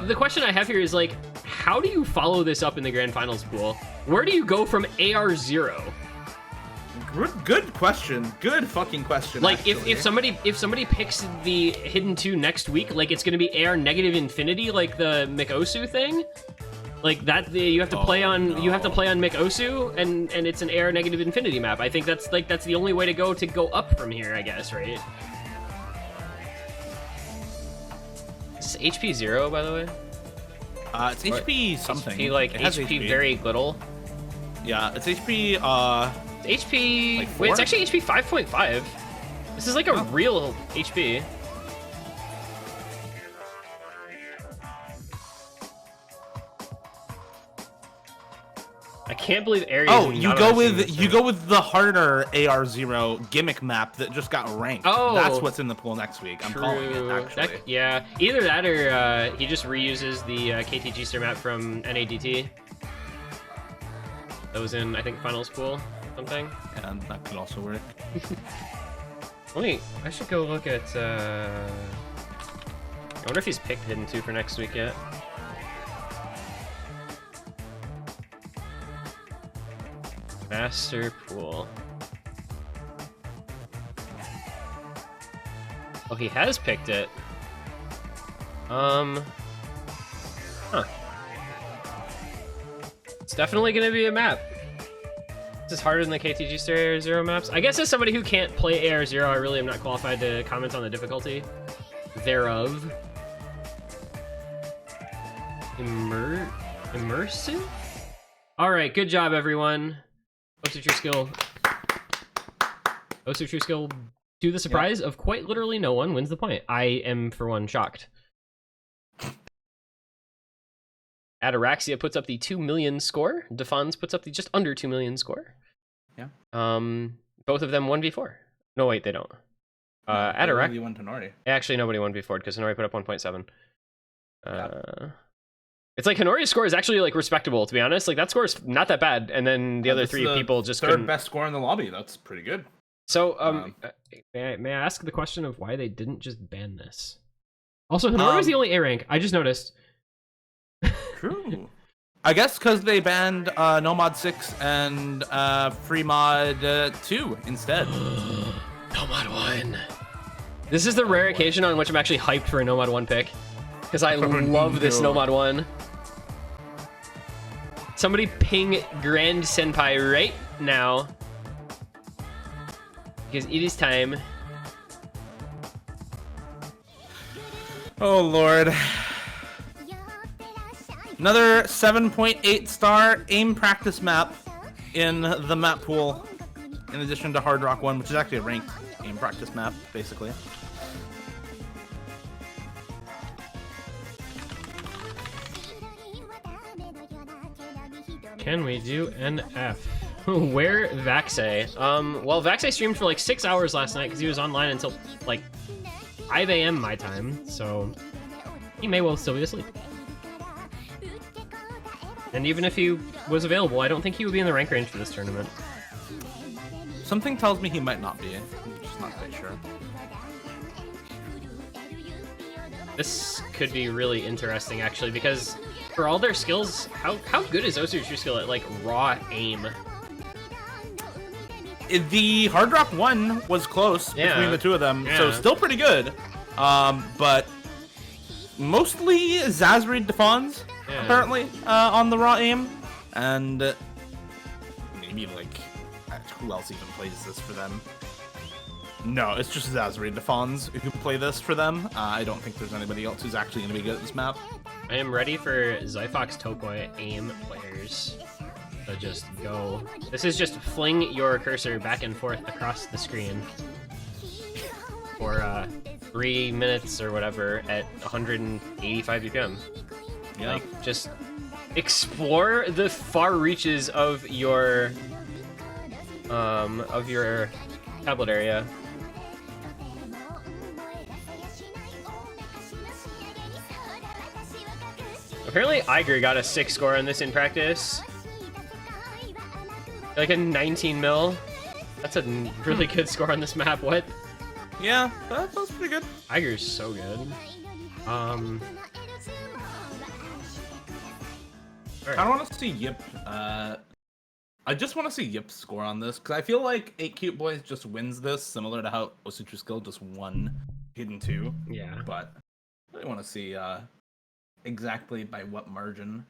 The question I have here is, like, how do you follow this up in the Grand Finals pool? Where do you go from AR0? Good question. Good fucking question. Like, actually. if somebody picks the Hidden 2 next week, like, it's gonna be AR negative infinity, like the McOsu thing? Like, that, you have to play on, you have to play on McOsu, and it's an AR negative infinity map. I think that's the only way to go up from here, I guess, right? Is this HP 0, by the way? It's HP something. HP, like, It has HP very little. Yeah, it's HP, HP... Like wait, it's 4? actually HP 5.5. This is like a real HP. I can't believe Ares. Oh, you go with the harder AR0 gimmick map that just got ranked. Oh, that's what's in the pool next week. I'm calling it True. actually. Yeah, either that or he just reuses the KTG Star map from NADT. That was in, I think, finals pool something. And that could also work. Wait, I should go look at. I wonder if he's picked Hidden 2 for next week yet. Master pool. Oh, he has picked it. Huh. It's definitely gonna be a map. This is harder than the KTG Star AR0 maps. I guess as somebody who can't play AR0, I really am not qualified to comment on the difficulty thereof. Immersive? Alright, good job, everyone. OSU True Skill. OSU True Skill, to the surprise of quite literally no one, wins the point. I am, for one, shocked. Ataraxia puts up the 2 million score. Defons puts up the just under 2 million score. Yeah. Both of them 1v4. No, wait, they don't. Ataraxia won to Nori. Actually, nobody 1v4'd because Hanori put up 1.7. It's like Hanori's score is actually like respectable, to be honest. Like that score is not that bad, and then the other three people just couldn't. Best score in the lobby. That's pretty good. So, may I ask the question of why they didn't just ban this? Also, Hanori was the only A rank. I just noticed. True. I guess because they banned No Mod 6 and Free Mod 2 instead. No Mod 1. This is the rare occasion on which I'm actually hyped for a No Mod 1 pick. Because I love this No Mod 1. Somebody ping Grand Senpai right now. Because it is time. Oh, Lord. Another 7.8 star aim practice map in the map pool, in addition to Hard Rock 1, which is actually a ranked aim practice map, basically. Can we do an F? Where Vaxe? Well, Vaxe streamed for like 6 hours last night because he was online until like 5 a.m. my time, so he may well still be asleep. And even if he was available, I don't think he would be in the rank range for this tournament. Something tells me he might not be. I'm just not quite sure. This could be really interesting, actually, because for all their skills, how good is OSU True Skill at, like, raw aim? The hard drop 1 was close between the two of them, so still pretty good. But mostly Zazreed Defons, apparently, on the raw aim. And maybe, like, who else even plays this for them? No, it's just Zazreed Defons who play this for them. I don't think there's anybody else who's actually going to be good at this map. I am ready for Zyfox Topoi aim players. So just go. This is just fling your cursor back and forth across the screen for 3 minutes or whatever at 185 BPM. Yeah. Like, just explore the far reaches of your tablet area. Apparently Iger got a 6 score on this in practice. Like a 19 mil. That's a really good score on this map. What? Yeah, that was pretty good. Iger's so good. Alright. I don't want to see Yip. I just want to see Yip score on this because I feel like 8 Cute Boys just wins this, similar to how OSU True Skill just won Hidden 2. Yeah. But I really want to see exactly by what margin.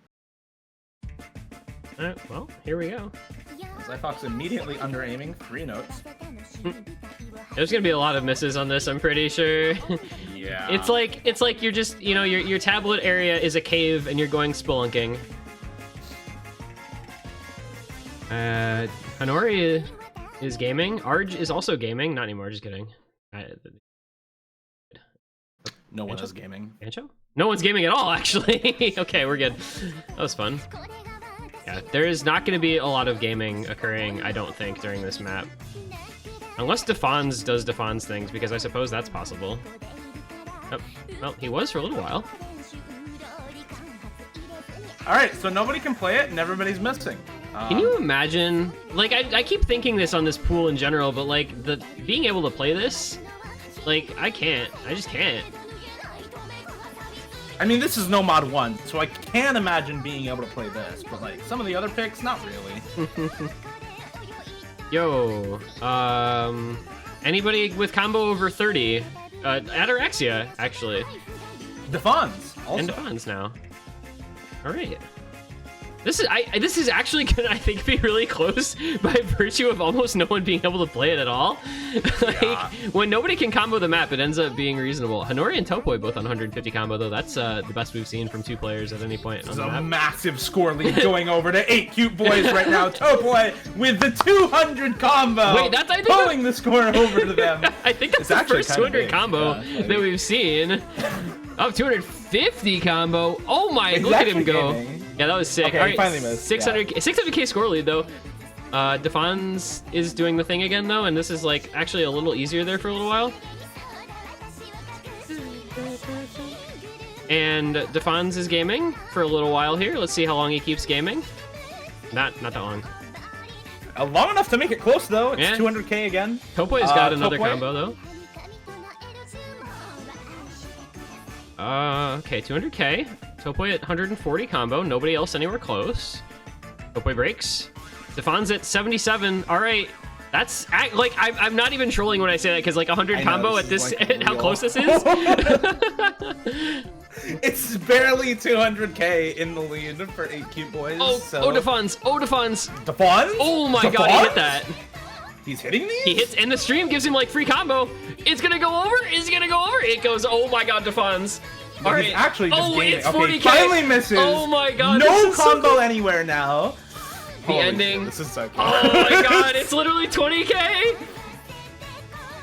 Alright, well, here we go. Zyfox immediately under aiming 3 notes. There's gonna be a lot of misses on this, I'm pretty sure. Yeah. It's like you're just, you know, your tablet area is a cave and you're going spelunking. Hanori is gaming. Arj is also gaming. Not anymore, just kidding. No one is gaming. Ancho? No one's gaming at all, actually. Okay, we're good. That was fun. Yeah, there is not going to be a lot of gaming occurring, I don't think, during this map. Unless Defons does Defons things, because I suppose that's possible. Oh, well, he was for a little while. Alright, so nobody can play it and everybody's missing. Can you imagine? Like, I keep thinking this on this pool in general, but like, being able to play this, like, I can't. I just can't. I mean, this is Nomad 1, so I can imagine being able to play this, but like, some of the other picks, not really. Yo, anybody with combo over 30? Ataraxia, actually. Defons, also. And Defons now. Alright. This is actually gonna, I think, be really close by virtue of almost no one being able to play it at all. Like, when nobody can combo the map, it ends up being reasonable. Hanori and Topoi both on 150 combo, though. That's the best we've seen from 2 players at any point on the map. There's a massive score lead going over to 8 Cute Boys right now. Topoi with the 200 combo. Wait, that's, I think, pulling the score over to them. I think that's the first 200 combo that we've seen. Oh, 250 combo. Oh my, look at him go. Gaming. Yeah, that was sick. Okay, all right, finally missed. 600k score lead though. Defons is doing the thing again though, and this is like actually a little easier there for a little while. And Defons is gaming for a little while here. Let's see how long he keeps gaming. Not that long. Long enough to make it close though. It's 200k again. Topoi's got another combo though. Okay, 200k. Topoi at 140 combo. Nobody else anywhere close. Topoi breaks. Defons at 77. All right. That's, like, I'm not even trolling when I say that, because, like, 100 combo at this, like, how close this is. It's barely 200k in the lead for 8 Cute Boys. Oh, so. oh, Defons. Oh, Defons. Defons? Oh, my God, he hit that. He's hitting these? He hits, and the stream gives him, like, free combo. It's gonna go over. It's gonna go over. It goes, oh, my God, Defons. All right. Actually just gaming. It's 40K. Okay, finally misses. Oh my God. No combo so anywhere now. The ending. Shit, this is so cool. Oh my God, it's literally 20k.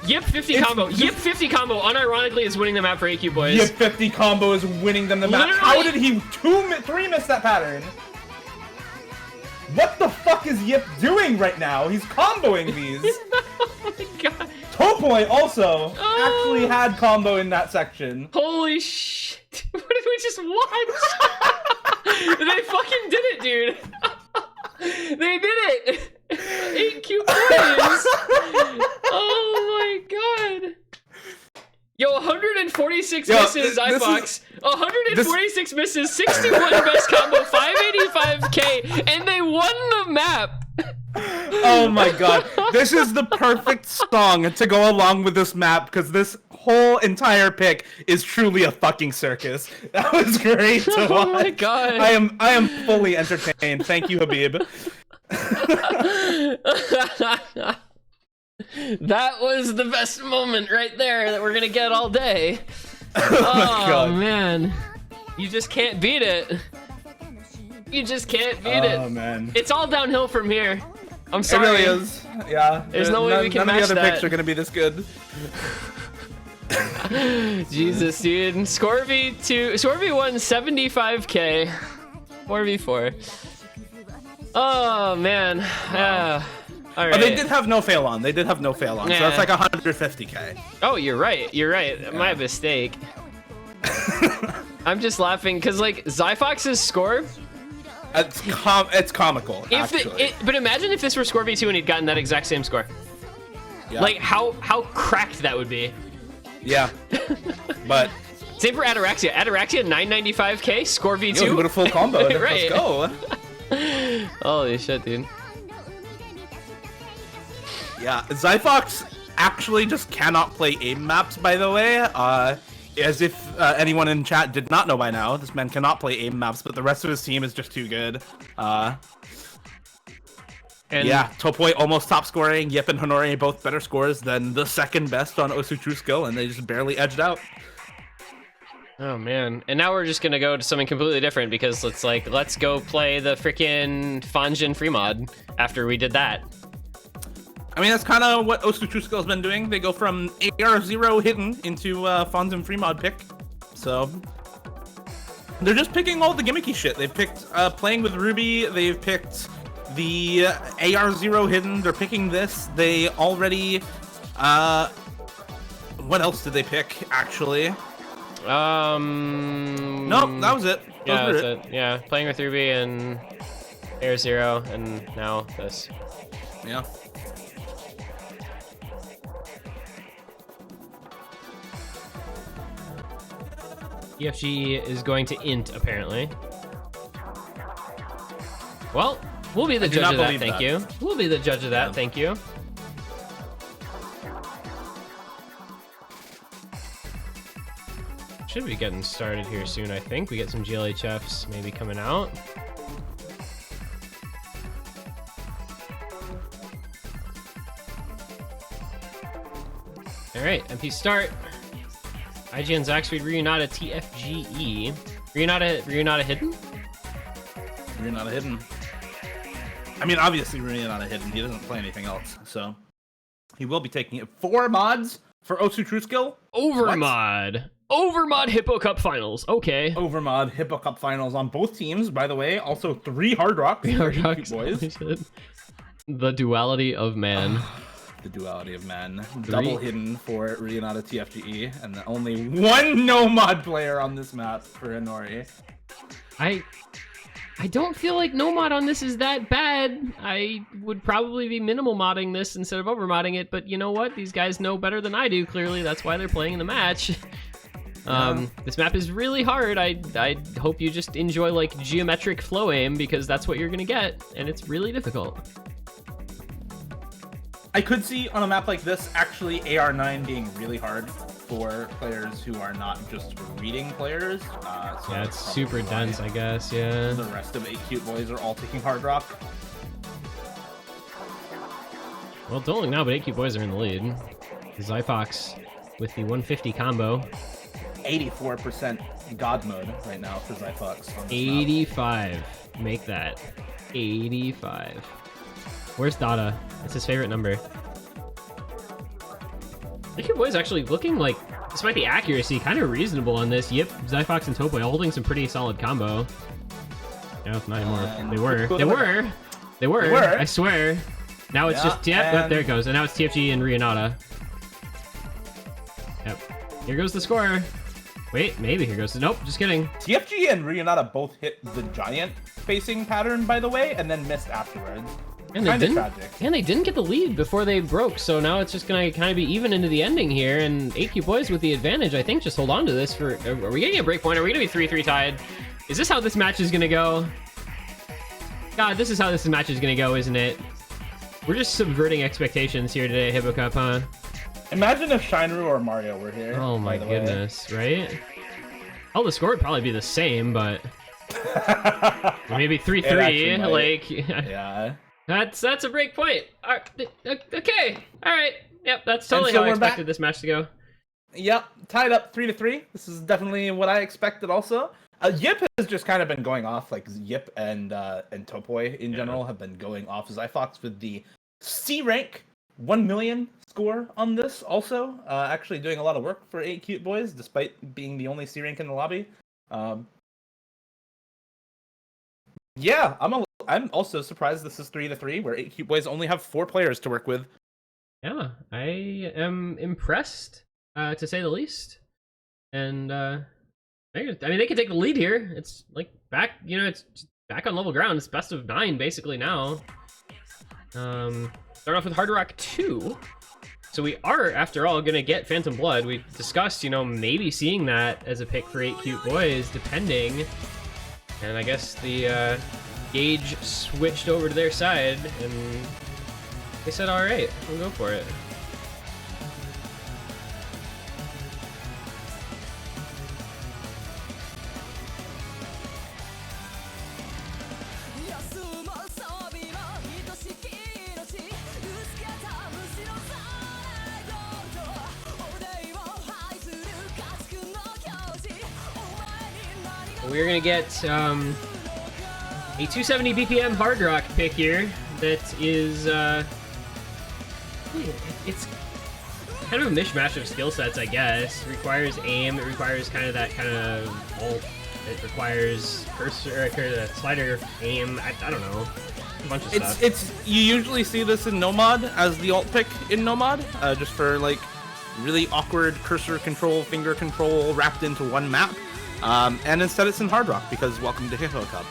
Yip 50 combo. Yip 50 combo unironically is winning the map for AQ Boys. Yip 50 combo is winning them the map. Literally. How did he 3 miss that pattern? What the fuck is Yip doing right now? He's comboing these. Oh my God. Topoi also actually had combo in that section. Holy shit. What did we just watch? They fucking did it, dude. They did it. 8 cube boys. Oh my god. Yo, 146 misses, iFox. 146 misses, 61 best combo, 585k, and they won the map. Oh my god. This is the perfect song to go along with this map, because this whole entire pick is truly a fucking circus. That was great to watch. Oh my god. I am fully entertained. Thank you, Habib. That was the best moment right there that we're gonna get all day. Oh my god. Man, you just can't beat it. You just can't beat it. Oh man. It's all downhill from here. I'm sorry. It really is. Yeah. There's no way we can none match of the other that. picks are gonna be this good. Jesus, dude. Scorby won 75k. 4v4. Oh man. All right. But they did have no fail on. So that's like 150k. Oh, you're right. Yeah. My mistake. I'm just laughing because like Zyfox's score. It's comical. But imagine if this were Score v2 and he'd gotten that exact same score. Yeah. Like how cracked that would be. Yeah. But same for Ataraxia. Ataraxia 995k, Score v2. you would have full combo. Right. Let's go. Holy shit, dude. Yeah, Zyfox actually just cannot play aim maps, by the way. As if anyone in chat did not know by now, this man cannot play aim maps, but the rest of his team is just too good. And yeah, Topoi almost top scoring. Yip and Honore both better scores than the second best on OSU True Skill, and they just barely edged out. Oh man, and now we're just gonna go to something completely different because let's go play the freaking Fanjin free mod after we did that. I mean, that's kind of what OSU True Skill has been doing. They go from AR0 hidden into Fanjin free mod pick. So they're just picking all the gimmicky shit. They've picked playing with Ruby. They've picked the AR0 hidden. They're picking this. They already what else did they pick actually? Nope, that was it. Yeah, that's it. Yeah, playing with Ruby and AR0, and now this. Yeah. EFG is going to int, apparently. Well, we'll be the judge of that, thank you. We'll be the judge of that, thank you. Should be getting started here soon, I think. We get some GLHFs maybe coming out. Alright, MP start. IGN Zaxfeed Reunata TFGE. Reunata hidden? Reunata hidden. I mean, obviously Reunata hidden. He doesn't play anything else, so he will be taking it. 4 mods for OSU True Skill. Overmod. Overmod Hippo Cup finals. Okay. Overmod Hippo Cup finals on both teams, by the way. Also 3 Hard Rocks. Hard Rocks, boys. The duality of man. The duality of man. Double hidden for Reunata TFGE, and only 1 no mod player on this map for Honore. I don't feel like no mod on this is that bad. I would probably be minimal modding this instead of over modding it, but you know what? These guys know better than I do, clearly. That's why they're playing in the match. This map is really hard. I hope you just enjoy like geometric flow aim, because that's what you're gonna get, and it's really difficult. I could see on a map like this actually AR9 being really hard for players who are not just reading players. So yeah, it's super dense, I guess, yeah. The rest of 8 Cute Boys are all taking Hard Rock. Well, don't look now, but 8 Cute Boys are in the lead. Zyfox with the 150 combo. 84% God mode right now for Zyfox. 85. Make that. 85. Where's Dada? That's his favorite number. Look at boys actually looking like, despite the accuracy, kind of reasonable on this. Yep, Zyfox and Topoi holding some pretty solid combo. No, not anymore. They were. I swear. Now it's just, yep, there it goes. And now it's TFG and Reunata. Yep. Here goes the score. Wait, maybe here goes. Nope, just kidding. TFG and Ryonata both hit the giant spacing pattern, by the way, and then missed afterwards. And they didn't get the lead before they broke, so now it's just gonna kind of be even into the ending here, and 8Q Boys with the advantage, I think, just hold on to this for... Are we getting a break point? Are we gonna be 3-3 tied? Is this how this match is gonna go? God, this is how this match is gonna go, isn't it? We're just subverting expectations here today, Hippo Cup, huh? Imagine if Shinru or Mario were here. Oh my goodness, right? Oh, the score would probably be the same, but... maybe 3-3, like... Yeah. That's a break point. Okay, all right. Yep, that's totally how I expected this match to go. Yep, tied up 3-3. This is definitely what I expected also. Yip has just kind of been going off, like Yip and Topoi in general have been going off as iFox with the C rank 1 million score on this also. Actually doing a lot of work for 8 Cute Boys despite being the only C rank in the lobby. Yeah, I'm also surprised this is 3-3, where 8 Cute Boys only have 4 players to work with. Yeah, I am impressed, to say the least. And I mean, they can take the lead here. It's like back, it's back on level ground. It's best of 9 basically now. Start off with Hard Rock 2. So we are, after all, gonna get Phantom Blood. We discussed, maybe seeing that as a pick for 8 Cute Boys, depending. And I guess the gauge switched over to their side, and they said, all right, we'll go for it. We're gonna get a 270 BPM hard rock pick here. That is, it's kind of a mishmash of skill sets, I guess. It requires aim. It requires kind of that kind of ult. It requires cursor, slider aim. I don't know, a bunch of stuff. You usually see this in Nomad as the ult pick in Nomad, just for like really awkward cursor control, finger control wrapped into one map. And instead it's in Hard Rock because welcome to Hippo Cup.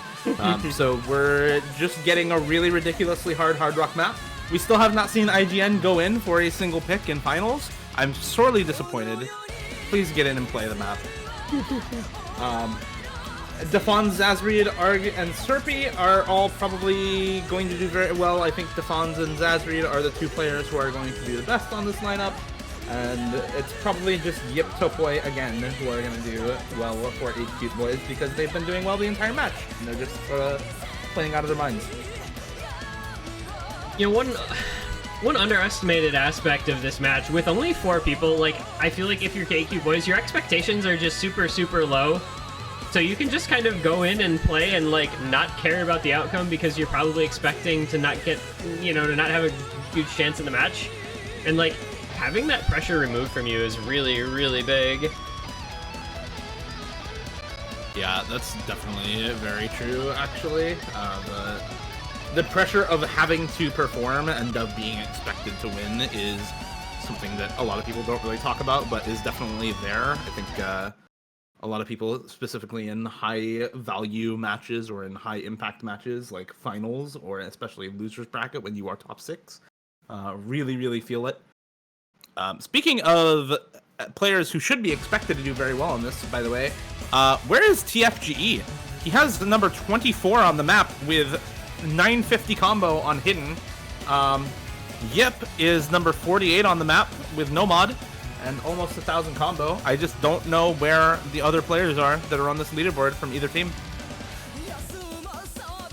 So we're just getting a really ridiculously hard Hard Rock map. We still have not seen IGN go in for a single pick in finals. I'm sorely disappointed. Please get in and play the map. Defon, Zazreed, Arg, and Serpy are all probably going to do very well. I think Defons and Zazreed are the 2 players who are going to be the best on this lineup. And it's probably just Yip Topoi again who are going to do well for 8 Cute Boys because they've been doing well the entire match. And they're just playing out of their minds. One underestimated aspect of this match, with only 4 people, like, I feel like if you're 8 Cute Boys, your expectations are just super, super low. So you can just kind of go in and play and, like, not care about the outcome because you're probably expecting to not get, to not have a huge chance in the match. And, like, having that pressure removed from you is really, really big. Yeah, that's definitely very true, actually. The pressure of having to perform and of being expected to win is something that a lot of people don't really talk about, but is definitely there. I think a lot of people, specifically in high-value matches or in high-impact matches like finals or especially losers bracket when you are top 6, really, really feel it. Speaking of players who should be expected to do very well on this, by the way, where is TFGE? He has the number 24 on the map with 950 combo on Hidden. Yip is number 48 on the map with Nomad and almost 1,000 combo. I just don't know where the other players are that are on this leaderboard from either team.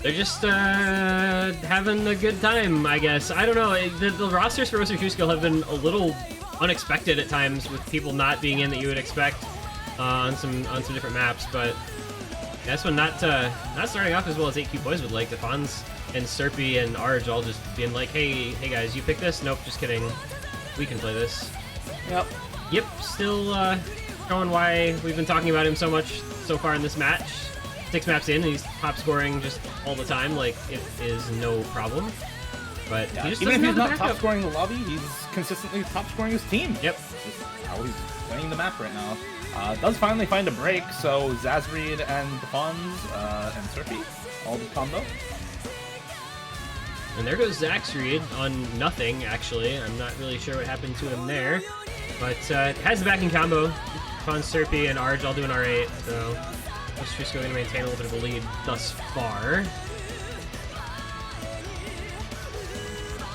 They're just having a good time, I guess. I don't know. The rosters for OSU TRUE SKILL have been a little unexpected at times, with people not being in that you would expect on some different maps. But this one not starting off as well as 8 Cute Boys would like. Defons and Serpy and Arj all just being like, hey guys, you pick this? Nope, just kidding. We can play this. Yep. Yep, still showing why we've been talking about him so much so far in this match. 6 maps in, and he's top scoring just all the time, like it is no problem. But yeah, he just even if doesn't he's have not the top backup. scoring the lobby, he's consistently top scoring his team. Yep. That's just how he's playing the map right now. Does finally find a break, so Zazreed and Defons and Surfy, all the combo. And there goes Zaxreed on nothing, actually. I'm not really sure what happened to him there. But has the backing combo. Defons, Surfy, and Arj all doing R8, so OSU True Skill going to maintain a little bit of a lead thus far.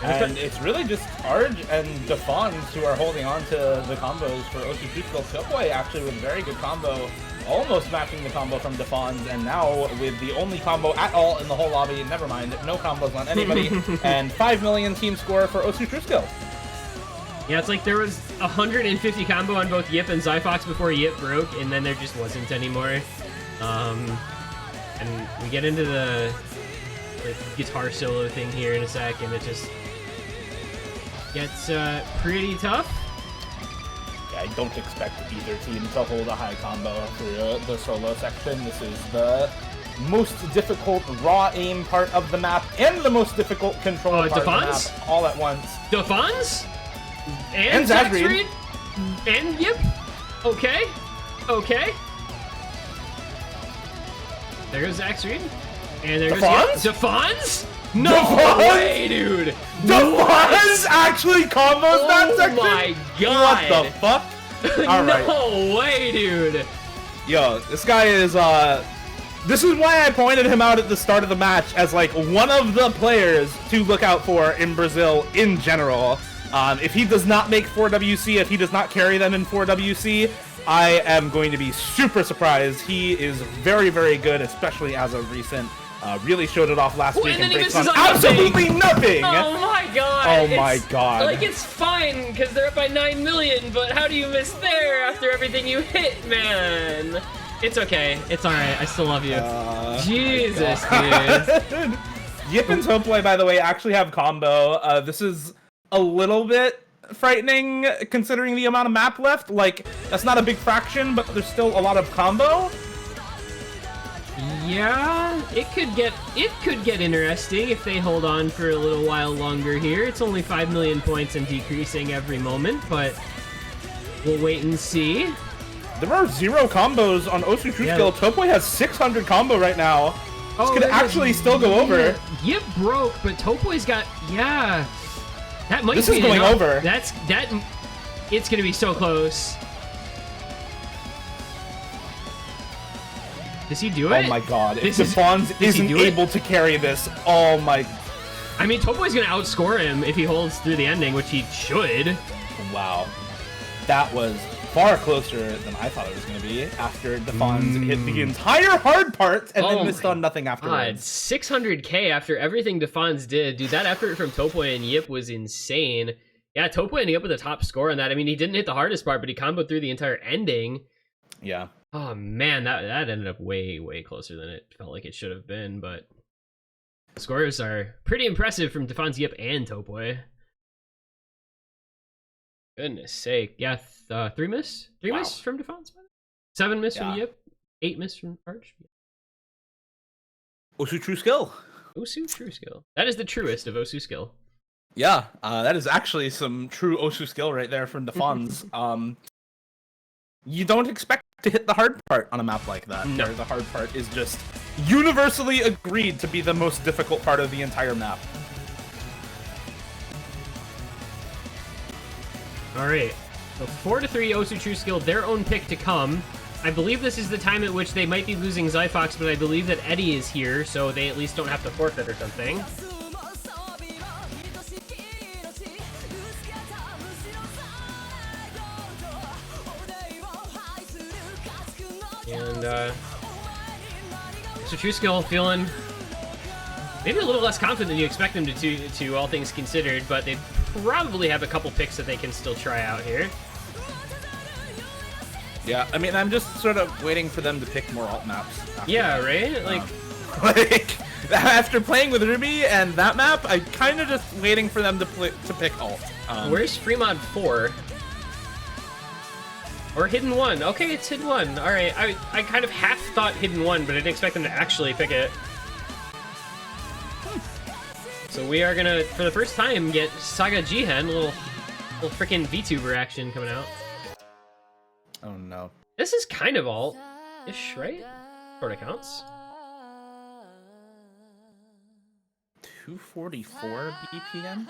And it's really just Arj and Defons who are holding on to the combos for OSU True Skill. Topoy actually with a very good combo, almost matching the combo from Defons, and now with the only combo at all in the whole lobby, never mind, no combos on anybody, and 5 million team score for OSU True Skill. Yeah, it's like there was 150 combo on both Yip and Zyfox before Yip broke, and then there just wasn't anymore. And we get into the guitar solo thing here in a sec, and it just gets pretty tough. Yeah, I don't expect either team to hold a high combo through the solo section. This is the most difficult raw aim part of the map and the most difficult control part of the map all at once. Defons? And Zaxreed? And Yip? Okay. Okay. There goes Zaxreed. And there goes Yip. Defons? No way, dude! Defons actually combos that section? Oh my god! What the fuck? Alright. No way, dude! Yo, this guy is, this is why I pointed him out at the start of the match as, like, one of the players to look out for in Brazil in general. If he does not make 4WC, if he does not carry them in 4WC, I am going to be super surprised. He is very, very good, especially as of recent. Really showed it off last week and breaks on absolutely nothing! Oh my god! Oh my god. Like, it's fine, because they're up by 9 million, but how do you miss there after everything you hit, man? It's okay. It's alright. I still love you. Jesus, dude. Yip and Topoy, by the way, actually have combo. This is a little bit frightening, considering the amount of map left. Like, that's not a big fraction, but there's still a lot of combo. Yeah, it could get interesting if they hold on for a little while longer here. It's only 5 million points and decreasing every moment, but we'll wait and see. There are 0 combos on OSU True Skill. Topoy has 600 combo right now. This could actually still go over. Yip broke, but Topoy's got, yeah. That might be going enough. over. It's gonna be so close. Does he do it? Oh my god, if Defons isn't able to carry this, oh my... I mean, Topoy's gonna outscore him if he holds through the ending, which he should. Wow. That was far closer than I thought it was gonna be after Defons hit the entire hard part and then missed on nothing afterwards. 600k after everything Defons did. Dude, that effort from Topoy and Yip was insane. Yeah, Topoy ending up with a top score on that. I mean, he didn't hit the hardest part, but he comboed through the entire ending. Yeah. Oh man, that ended up way closer than it felt like it should have been, but the scores are pretty impressive from Defons, Yip, and Topoy. Goodness sake. Yeah, 3 miss? 3 miss from Defons? 7 miss from Yip? 8 miss from Arch? OSU True Skill. OSU True Skill. That is the truest of OSU Skill. Yeah, that is actually some true OSU Skill right there from Defons. You don't expect to hit the hard part on a map like that. No. Where the hard part is just universally agreed to be the most difficult part of the entire map. Alright, so 4-3 OSU True Skill, their own pick to come. I believe this is the time at which they might be losing Zyfox, but I believe that Eddie is here, so they at least don't have to forfeit or something. And, so True Skill feeling maybe a little less confident than you expect them to all things considered, but they probably have a couple picks that they can still try out here. Yeah, I mean, I'm just sort of waiting for them to pick more alt maps. Yeah, right? Like, after playing with Ruby and that map, I'm kind of just waiting for them to pick alt. Where's Fremod 4? Or Hidden 1. Okay, it's Hidden 1. Alright, I kind of half thought Hidden 1, but I didn't expect them to actually pick it. So we are gonna, for the first time, get Saga Jihen, a little freaking VTuber action coming out. Oh no. This is kind of alt-ish, right? Sort of counts. 244 BPM?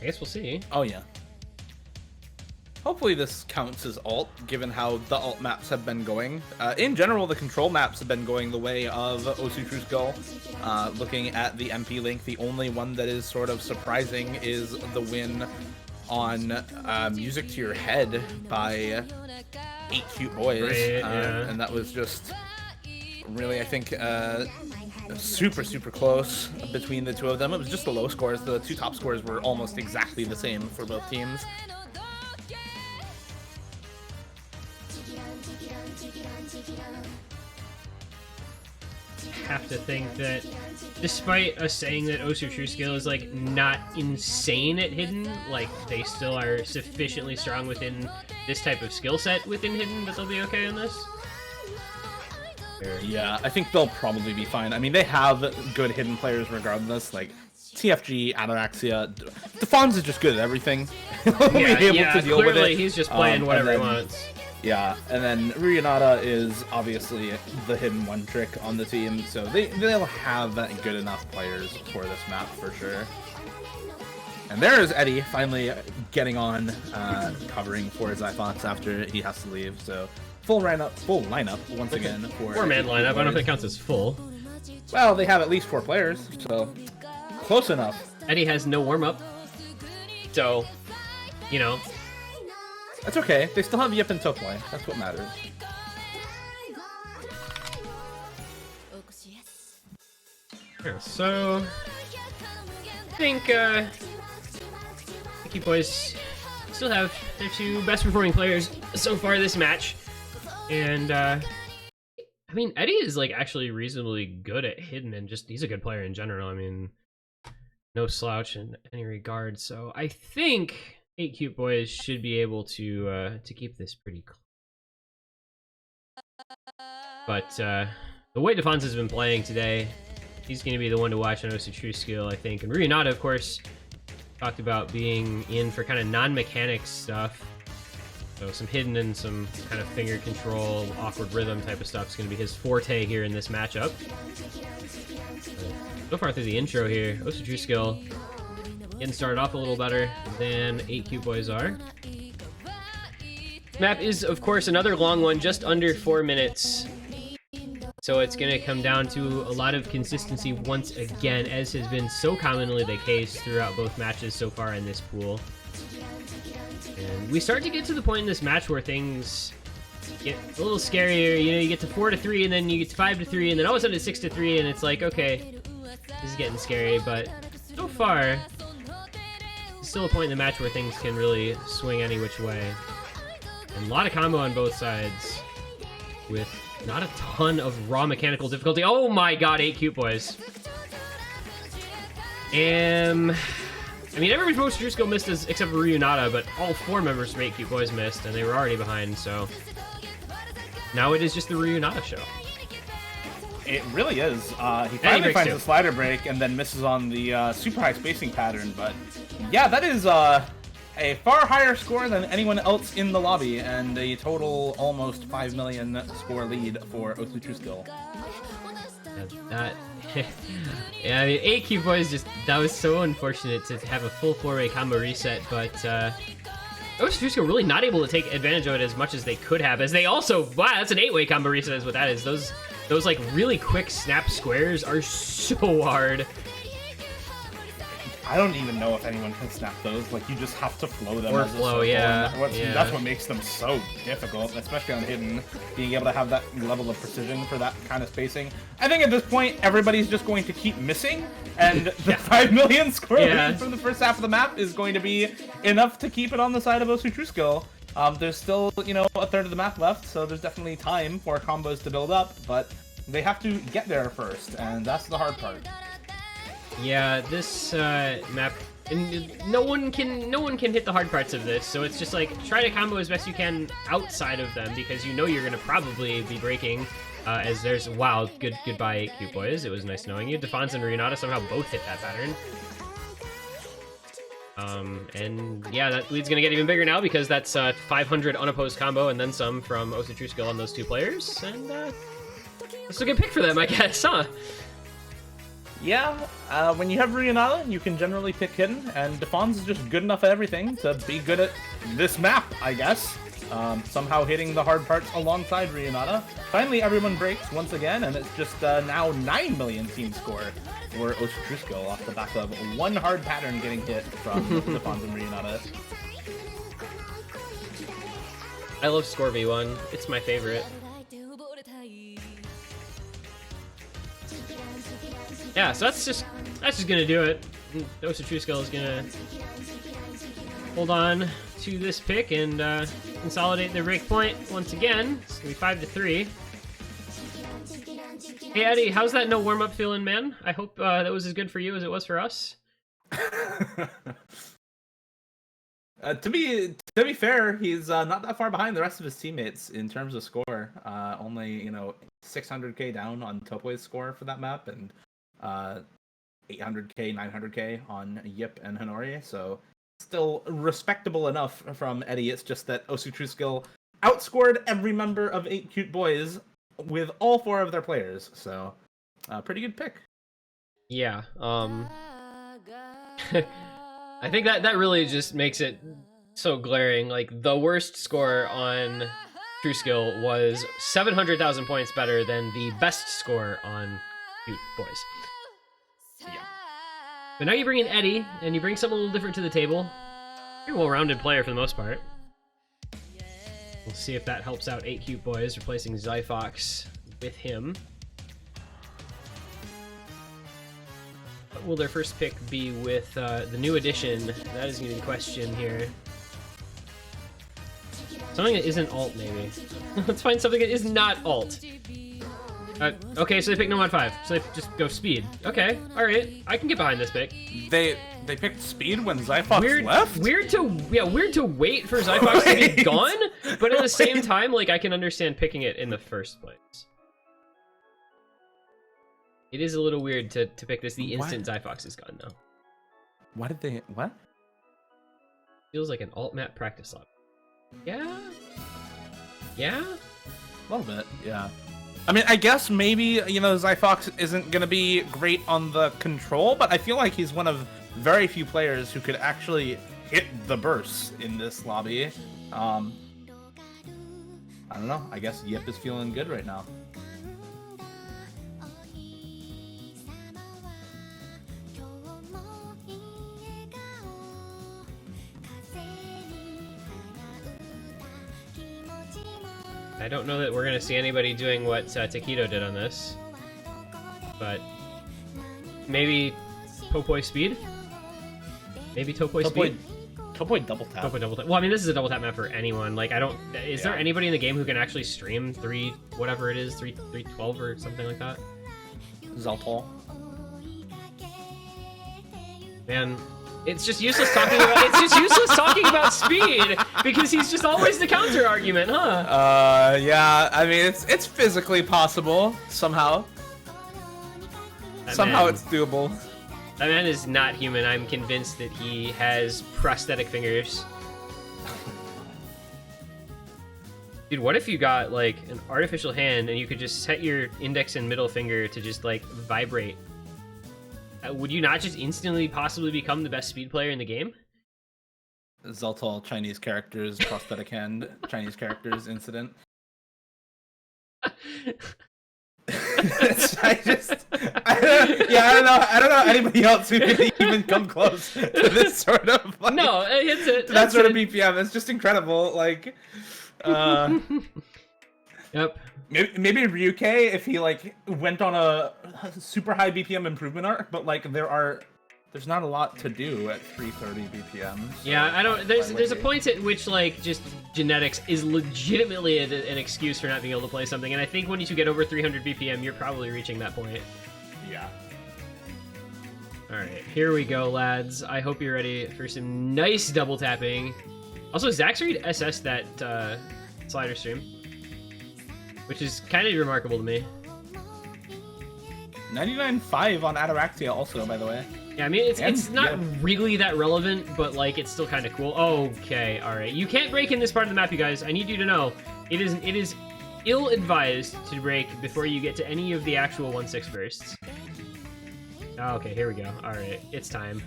I guess we'll see. Oh, yeah. Hopefully this counts as alt, given how the alt maps have been going. In general, the control maps have been going the way of OSU True Skill. Looking at the MP link, the only one that is sort of surprising is the win on Music to Your Head by 8 Cute Boys. Right, yeah. And that was just really, I think, super, super close between the two of them. It was just the low scores. The two top scores were almost exactly the same for both teams. Have to think that despite us saying that OSU True Skill is like not insane at hidden, like they still are sufficiently strong within this type of skill set within hidden that they'll be okay on this. Yeah, I think they'll probably be fine. I mean, they have good hidden players regardless, like TFG, Ataraxia. Defonz is just good at everything. Yeah, clearly he's just playing whatever he wants. Yeah, and then Ryonata is obviously the hidden one trick on the team, so they'll have good enough players for this map for sure. And there's Eddie finally getting on, covering for Zyfox after he has to leave. So full lineup once again for 4-man lineup. I don't know if it counts as full. Well, they have at least 4 players, so close enough. Eddie has no warm up, so you know. That's okay. They still have Yip and Toplay. That's what matters. Yeah, so I think you boys still have their 2 best performing players so far this match, and I mean Eddie is like actually reasonably good at hidden, and just he's a good player in general. I mean, no slouch in any regard. So I think 8 Cute Boys should be able to keep this pretty close. But the way Defonz has been playing today, he's going to be the one to watch on OSU True Skill, I think. And Ryonata, of course, talked about being in for kind of non-mechanic stuff. So some hidden and some kind of finger control, awkward rhythm type of stuff is going to be his forte here in this matchup. So far through the intro here, OSU True Skill getting started off a little better than 8 Cute Boys are. Map is, of course, another long one, just under 4 minutes. So it's going to come down to a lot of consistency once again, as has been so commonly the case throughout both matches so far in this pool. And we start to get to the point in this match where things get a little scarier. You know, you get to 4-3, and then you get to 5-3, and then all of a sudden it's 6-3, and it's like, okay, this is getting scary. But so far, it's still a point in the match where things can really swing any which way. And a lot of combo on both sides, with not a ton of raw mechanical difficulty. Oh my god, 8 Cute Boys. I mean, everybody from OSU True Skill missed except for Ryonata, but all 4 members from 8 Cute Boys missed, and they were already behind, so now it is just the Ryonata show. It really is. He finally finds the slider break and then misses on the super high spacing pattern, but yeah, that is a far higher score than anyone else in the lobby, and a total almost 5 million score lead for OSU True Skill. Yeah, I mean, 8 Cute Boys that was so unfortunate to have a full 4-way combo reset, but OSU True Skill really not able to take advantage of it as much as they could have, as they also, wow, that's an 8-way combo reset is what that is. Those like really quick snap squares are so hard. I don't even know if anyone can snap those. Like, you just have to flow them. Or flow, yeah. That's what makes them so difficult, especially on hidden, being able to have that level of precision for that kind of spacing. I think at this point, everybody's just going to keep missing, and the 5 million square lead from the first half of the map is going to be enough to keep it on the side of OSU True Skill. There's still, you know, a third of the map left, so there's definitely time for combos to build up, but they have to get there first, and that's the hard part. Yeah, this map And no one can hit the hard parts of this, so it's just like try to combo as best you can outside of them because you know you're gonna probably be breaking. As there's wow, goodbye, cute boys. It was nice knowing you. Defons and Renata somehow both hit that pattern. And yeah, that lead's gonna get even bigger now because that's 500 unopposed combo and then some from OSU True Skill on those two players, and it's a good pick for them, I guess, huh? Yeah, when you have Renata, you can generally pick hidden, and Defons is just good enough at everything to be good at this map, I guess. Somehow hitting the hard parts alongside Renata. Finally, everyone breaks once again, and it's just now 9 million team score for OSU True Skill off the back of one hard pattern getting hit from Defons and Renata. I love Score V1. It's my favorite. Yeah, so that's just gonna do it. OSU True Skill is gonna hold on to this pick and consolidate their break point once again. It's gonna be 5-3. Hey Eddie, how's that no warm up feeling, man? I hope that was as good for you as it was for us. To be fair, he's not that far behind the rest of his teammates in terms of score. Only 600k down on Topoi's score for that map, and 800k, 900k on Yip and Honori. So still respectable enough from Eddie. It's just that OSU True Skill outscored every member of 8 Cute Boys with all 4 of their players. So pretty good pick. Yeah. I think that really just makes it so glaring. Like, the worst score on True Skill was 700,000 points better than the best score on Cute Boys. Yeah. But now you bring in Eddie, and you bring something a little different to the table. You're a well-rounded player for the most part. We'll see if that helps out 8 Cute Boys, replacing Zyfox with him. What will their first pick be with the new addition? That is going to be the question here. Something that isn't alt, maybe. Let's find something that is not alt. Okay, so they picked Nomad 5, so they just go speed. Okay, alright, I can get behind this pick. They picked speed when Zyfox left? Weird to wait for Zyfox to be gone, but at the same time, like, I can understand picking it in the first place. It is a little weird to pick this the instant Zyfox is gone, though. Why did they... what? Feels like an alt map practice lobby. Yeah? Yeah? A little bit, yeah. I mean, I guess maybe, Zyfox isn't going to be great on the control, but I feel like he's one of very few players who could actually hit the bursts in this lobby. I don't know. I guess Yip is feeling good right now. I don't know that we're going to see anybody doing what Taquito did on this, but maybe Topoi speed? Maybe Topoi speed? Topoi double tap. Topoi double tap. Well, I mean, this is a double tap map for anyone. Like, is there anybody in the game who can actually stream 312 or something like that? Zaltol. Man, it's just useless talking about speed because he's just always the counter argument, huh? Yeah. I mean, it's physically possible somehow. It's doable. That man is not human. I'm convinced that he has prosthetic fingers. Dude, what if you got like an artificial hand and you could just set your index and middle finger to just like vibrate? Would you not just instantly possibly become the best speed player in the game? Zaltol, Chinese characters, prosthetic hand, Chinese characters incident. I don't know anybody else who could even come close to this sort of like, no, it's it. That sort of BPM. It's just incredible. Like, yep. Maybe Ryuke if he like went on a super high BPM improvement arc, but like there's not a lot to do at 330 BPM. So yeah, I don't. There's a point at which like just genetics is legitimately an excuse for not being able to play something, and I think when you get over 300 BPM, you're probably reaching that point. Yeah. Alright, here we go, lads. I hope you're ready for some nice double tapping. Also, Zaxreed SS that slider stream, which is kind of remarkable to me. 99.5 on Ataraxia also, by the way. Yeah, I mean, it's not really that relevant, but, like, it's still kind of cool. Okay, alright. You can't break in this part of the map, you guys. I need you to know. It is ill-advised to break before you get to any of the actual 1/6 bursts. Okay, here we go. Alright, it's time.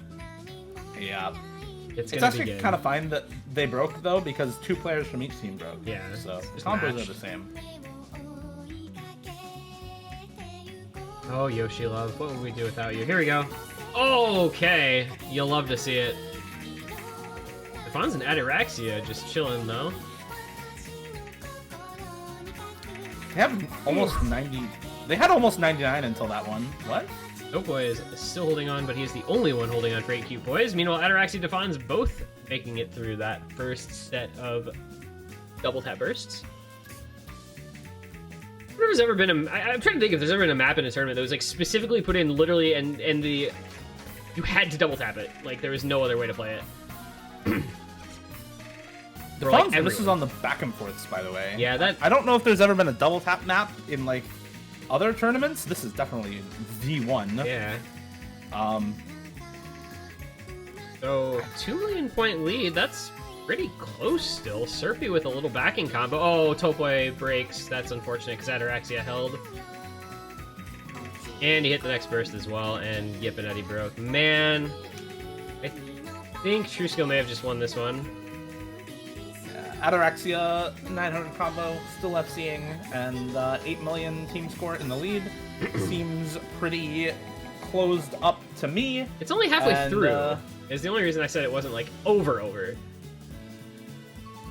Yeah. It's actually kind of fine that they broke, though, because 2 players from each team broke. Yeah. So the combos are the same. Oh, Yoshi love, what would we do without you? Here we go. Okay, you'll love to see it. Stefan's an Ataraxia, just chilling, though. They have almost 90... They had almost 99 until that one. What? Noboy is still holding on, but he's the only one holding on for 8 cute boys. Meanwhile, Ataraxia and Stefan's both making it through that first set of double tap bursts. I wonder if there's ever been I'm trying to think if there's ever been a map in a tournament that was like specifically put in literally and the you had to double tap it. Like there was no other way to play it. Like, this is on the back and forths, by the way. Yeah, I don't know if there's ever been a double tap map in like other tournaments. This is definitely the one. Yeah. So 2 million point lead. That's pretty close still. Surfy with a little backing combo. Oh, Topoi breaks. That's unfortunate because Ataraxia held. And he hit the next burst as well, and Yip and Eddie broke. Man, I think True Skill may have just won this one. Ataraxia 900 combo still FCing, and 8 million team score in the lead. Seems pretty closed up to me. It's only halfway through. Is the only reason I said it wasn't like over.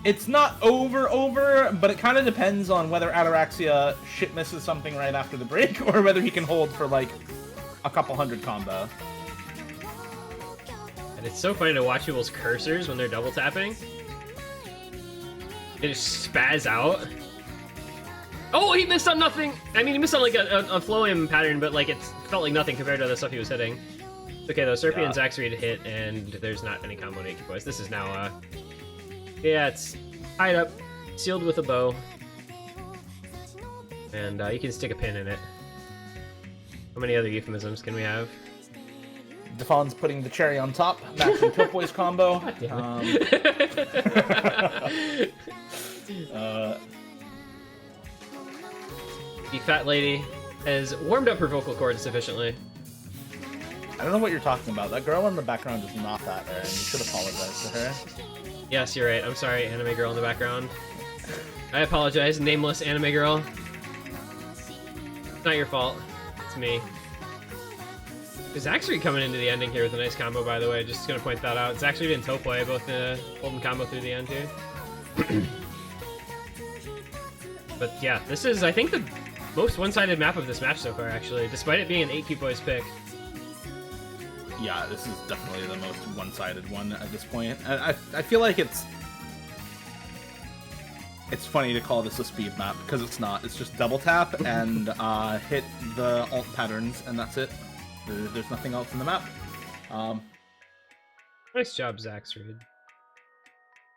It's not over, but it kind of depends on whether Ataraxia shit misses something right after the break, or whether he can hold for like a couple hundred combo. And it's so funny to watch people's cursors when they're double tapping. They just spaz out. Oh, he missed on nothing! I mean, he missed on like a flow-in pattern, but like it felt like nothing compared to the stuff he was hitting. Okay, though, Serpy and Zaxreed hit, and there's not any combo naked boys. This is now, yeah, it's tied up, sealed with a bow. And you can stick a pin in it. How many other euphemisms can we have? Defon's putting the cherry on top. Max and Topoi's combo. The fat lady has warmed up her vocal cords sufficiently. I don't know what you're talking about. That girl in the background is not that there, and you should apologize to her. Yes, you're right. I'm sorry, anime girl in the background. I apologize, nameless anime girl. It's not your fault. It's me. There's actually coming into the ending here with a nice combo, by the way. Just gonna point that out. It's actually been Topoi, both holding combo through the end here. But yeah, this is, I think, the most one-sided map of this match so far, actually, despite it being an 8 cute boys pick. Yeah, this is definitely the most one-sided one at this point. I feel like it's funny to call this a speed map, because it's not. It's just double tap and hit the alt patterns, and that's it. There's nothing else in the map. Nice job, Zaxreed.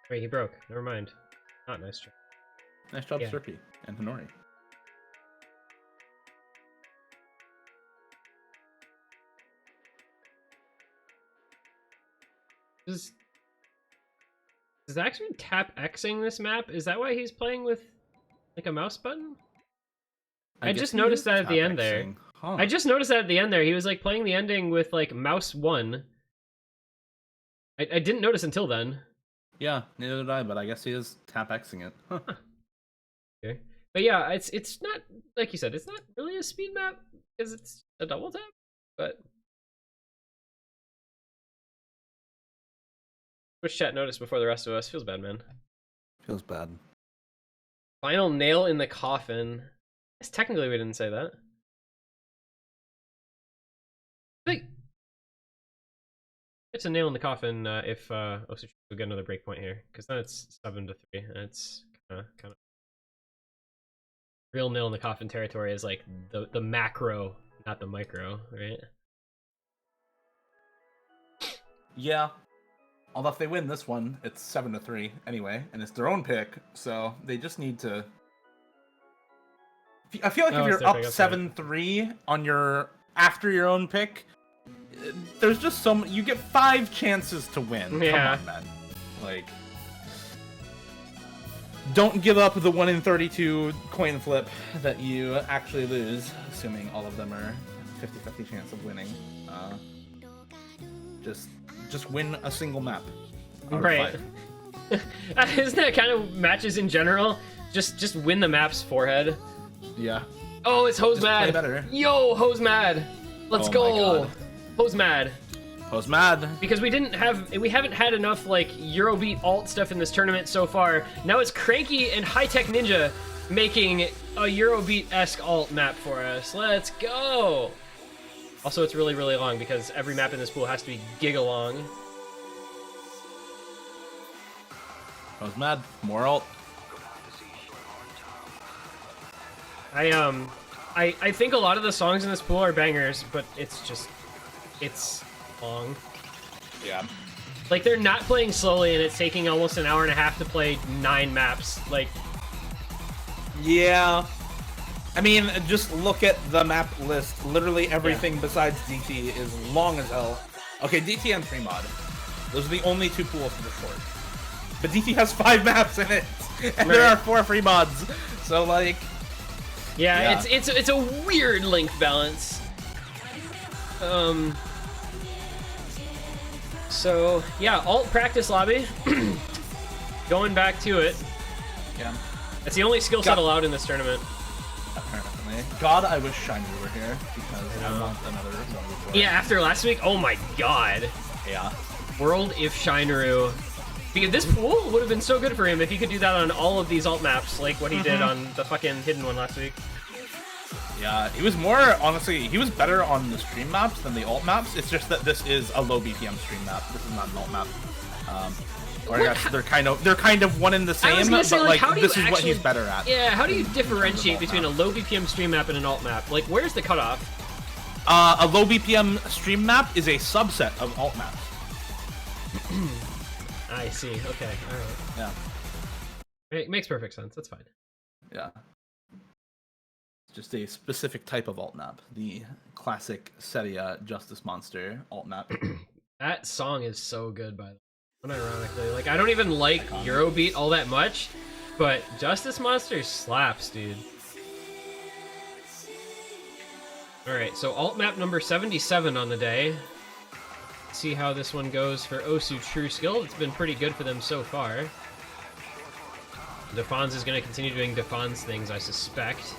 Wait, he broke. Never mind. Not nice job. Nice job, Serpy and Honori. Is Zaxreed tap Xing this map? Is that why he's playing with like a mouse button? I just noticed that at the end there. Huh. I just noticed that at the end there. He was like playing the ending with like mouse 1. I didn't notice until then. Yeah, neither did I, but I guess he is tap Xing it. Huh. Okay. But yeah, it's not, like you said, it's not really a speed map because it's a double tap, but Twitch chat noticed before the rest of us. Feels bad, man. Feels bad. Final nail in the coffin. Yes, technically we didn't say that. I think it's a nail in the coffin if OSU will get another break point here, because then it's 7-3, and it's kind of real nail in the coffin territory is like the macro, not the micro, right? Yeah. Although if they win this one, it's 7-3 anyway, and it's their own pick, so they just need to. I feel like if you're up 7-3 on your after your own pick, there's just some. You get 5 chances to win. Yeah. Come on, man. Like, don't give up the 1 in 32 coin flip that you actually lose, assuming all of them are 50-50 chance of winning. Just win a single map. Right. Isn't that kind of matches in general? Just win the map's forehead. Yeah. Oh, it's Hose Just play Mad. better. Yo, Hose Mad. Let's go. Hose Mad. Hose Mad. Because we haven't had enough like Eurobeat alt stuff in this tournament so far. Now it's Cranky and High Tech Ninja making a Eurobeat-esque alt map for us. Let's go. Also, it's really, really long because every map in this pool has to be giga long. Hose Mad. More alt. I think a lot of the songs in this pool are bangers, but it's long. Yeah. Like, they're not playing slowly, and it's taking almost an hour and a half to play 9 maps. Like, yeah. I mean, just look at the map list. Literally everything besides DT is long as hell. Okay, DT and 3 mod. Those are the only 2 pools that are short. But DT has 5 maps in it, and there are 4 free mods. So like, yeah. It's a weird length balance. So yeah, alt practice lobby. Going back to it. yeah. That's the only skill set allowed in this tournament. Apparently. God, I wish Shiny were here because I want another zombie. Yeah, after last week, oh my god. Yeah. World if Shineru. Because this pool would have been so good for him if he could do that on all of these alt maps, like what he did on the fucking hidden one last week. Yeah, he was more, honestly, he was better on the stream maps than the alt maps. It's just that this is a low BPM stream map. This is not an alt map. Or I guess they're kind of one in the same, but say, like this is actually, what he's better at. Yeah, how do you differentiate between a low BPM stream map and an alt map? Like, where's the cutoff? A low BPM stream map is a subset of alt maps. I see. Okay. All right. Yeah. It makes perfect sense. That's fine. Yeah. It's just a specific type of alt map. The classic Setia Justice Monster alt map. That song is so good, by the way. Unironically, like, I don't even like Eurobeat all that much, but Justice Monster slaps, dude. Alright, so alt map number 77 on the day. Let's see how this one goes for OSU True Skill. It's been pretty good for them so far. Defons is going to continue doing Defons things, I suspect.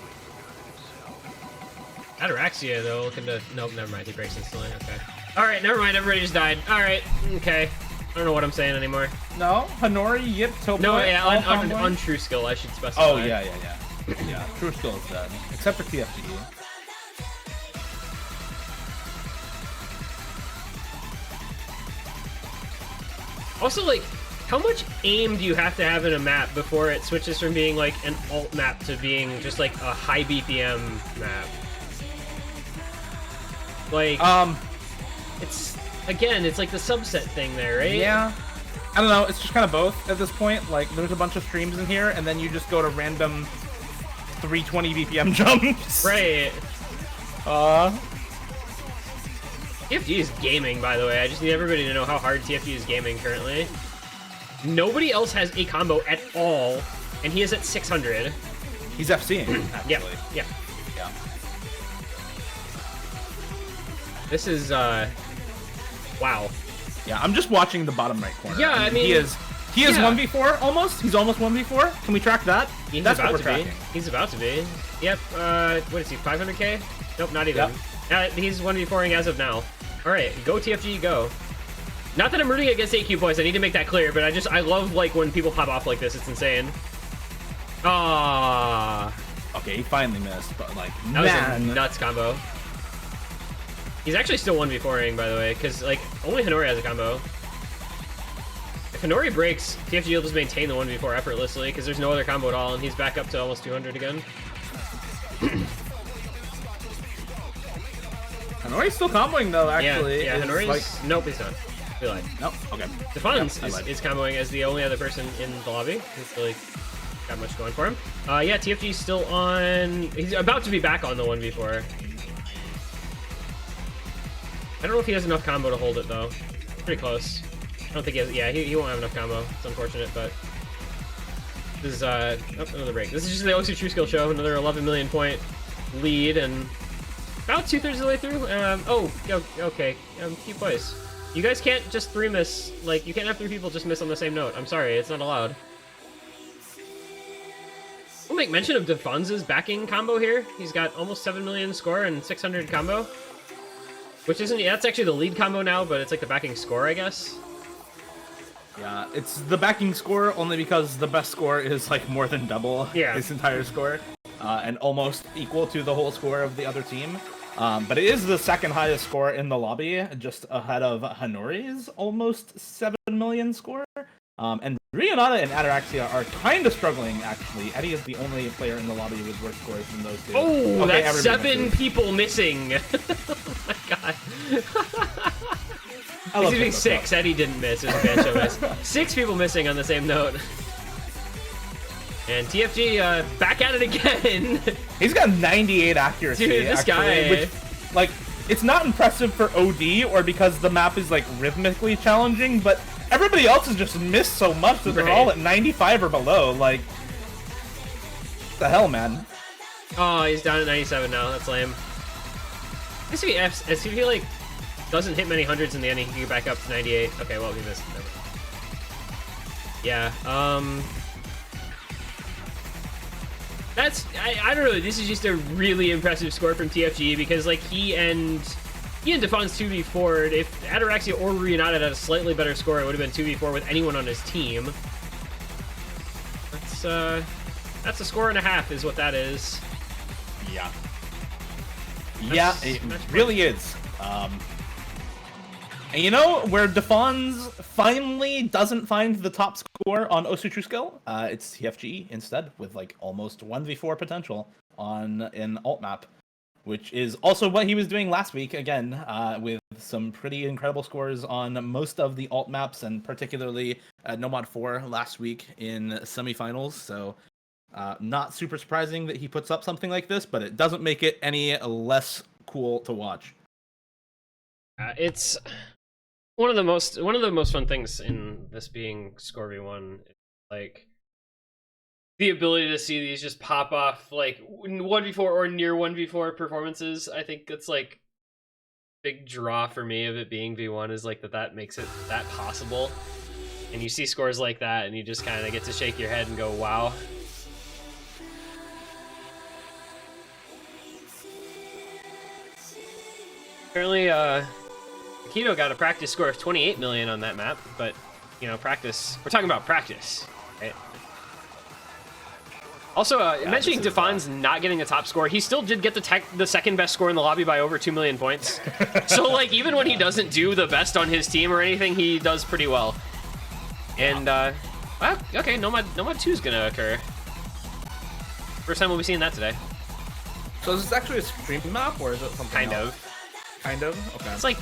Ataraxia, though, looking to... Nope, never mind. He breaks instantly. Okay. Alright, never mind. Everybody just died. Alright, okay. I don't know what I'm saying anymore. No, Hanori, Yip, Topo. No, yeah, on True Skill, I should specify. Oh, yeah. Yeah, True Skill is dead. Except for TFG. Also, like, how much aim do you have to have in a map before it switches from being, like, an alt map to being just, like, a high BPM map? Like, it's, again, it's like the subset thing there, right? Yeah. I don't know, it's just kind of both at this point. Like, there's a bunch of streams in here, and then you just go to random 320 BPM jumps. Right. TFG is gaming, by the way. I just need everybody to know how hard TFG is gaming currently. Nobody else has a combo at all, and he is at 600. He's FCing, actually. Yeah. Yeah. This is, wow. Yeah, I'm just watching the bottom right corner. Yeah, I mean... He is yeah. 1v4, almost. He's almost 1v4. Can we track that? That's what we're tracking. He's about to be. Yep, what is he, 500k? Nope, not even. Yep. He's 1v4ing as of now. Alright, go TFG, go. Not that I'm rooting against AQ points, I need to make that clear, but I love, like, when people pop off like this, it's insane. Ah. Okay, he finally missed, but, like, that was a nuts combo. He's actually still 1v4ing, by the way, because, like, only Hanori has a combo. If Hanori breaks, TFG will just maintain the 1v4 effortlessly, because there's no other combo at all, and he's back up to almost 200 again. Hanori's still comboing, though, actually. Yeah, Hanori's... Like... Nope, he's not. feel like. No, okay. Defons Yep, is comboing as the only other person in the lobby. He's really got much going for him. Yeah, TFG's still on. He's about to be back on the 1v4. I don't know if he has enough combo to hold it though. Pretty close. I don't think he has. Yeah, he won't have enough combo. It's unfortunate, but this is another break. This is just the OSU True Skill show. Another 11 million point lead and about 2/3 of the way through. Okay. Keep boys. You guys can't just 3 miss. Like, you can't have 3 people just miss on the same note. I'm sorry, it's not allowed. We'll make mention of Defonz's backing combo here. He's got almost 7 million score and 600 combo. Which isn't, that's actually the lead combo now, but it's like the backing score, I guess. Yeah, it's the backing score only because the best score is like more than double his entire score. And almost equal to the whole score of the other team. But it is the second highest score in the lobby, just ahead of Hanori's almost 7 million score. And Rionata and Ataraxia are kind of struggling, actually. Eddie is the only player in the lobby with worse scores than those two. Oh, okay, that's 7 people missing. Oh my god. He's doing 6. Eddie didn't miss. It was a bad show miss. 6 people missing on the same note. And TFG back at it again. He's got 98 accuracy. Dude, this guy. Which, like, it's not impressive for OD or because the map is like rhythmically challenging, but everybody else has just missed so much that they're all at 95 or below. Like, what the hell, man? Oh, he's down at 97 now. That's lame. SCV like doesn't hit many hundreds in the end. He can get back up to 98. Okay, well, he missed. Yeah. That's I don't know. This is just a really impressive score from TFG because like he and Defon's 2v4'd. If Ataraxia or Rionata had a slightly better score, it would have been 2v4 with anyone on his team. That's a score and a half, is what that is. Yeah. Yeah, it really is. And you know where Defon's finally doesn't find the top score on OSU True Skill? It's TFG instead, with like almost 1v4 potential on an alt map, which is also what he was doing last week, again, with some pretty incredible scores on most of the alt maps, and particularly Nomad 4 last week in semifinals. So not super surprising that he puts up something like this, but it doesn't make it any less cool to watch. It's one of the most fun things in this being Score v1, like the ability to see these just pop off like 1v4 or near 1v4 performances. I think it's like big draw for me of it being v1 is like that makes it that possible, and you see scores like that and you just kind of get to shake your head and go, wow. Apparently Keto got a practice score of 28 million on that map, but you know, practice, we're talking about practice, right? Also, mentioning Defon's not getting a top score, he still did get the second best score in the lobby by over 2 million points. So like, even when he doesn't do the best on his team or anything, he does pretty well. And okay, Nomad 2 is gonna occur. First time we'll be seeing that today. So is this actually a stream map, or is it something else? Kind of? Okay. It's like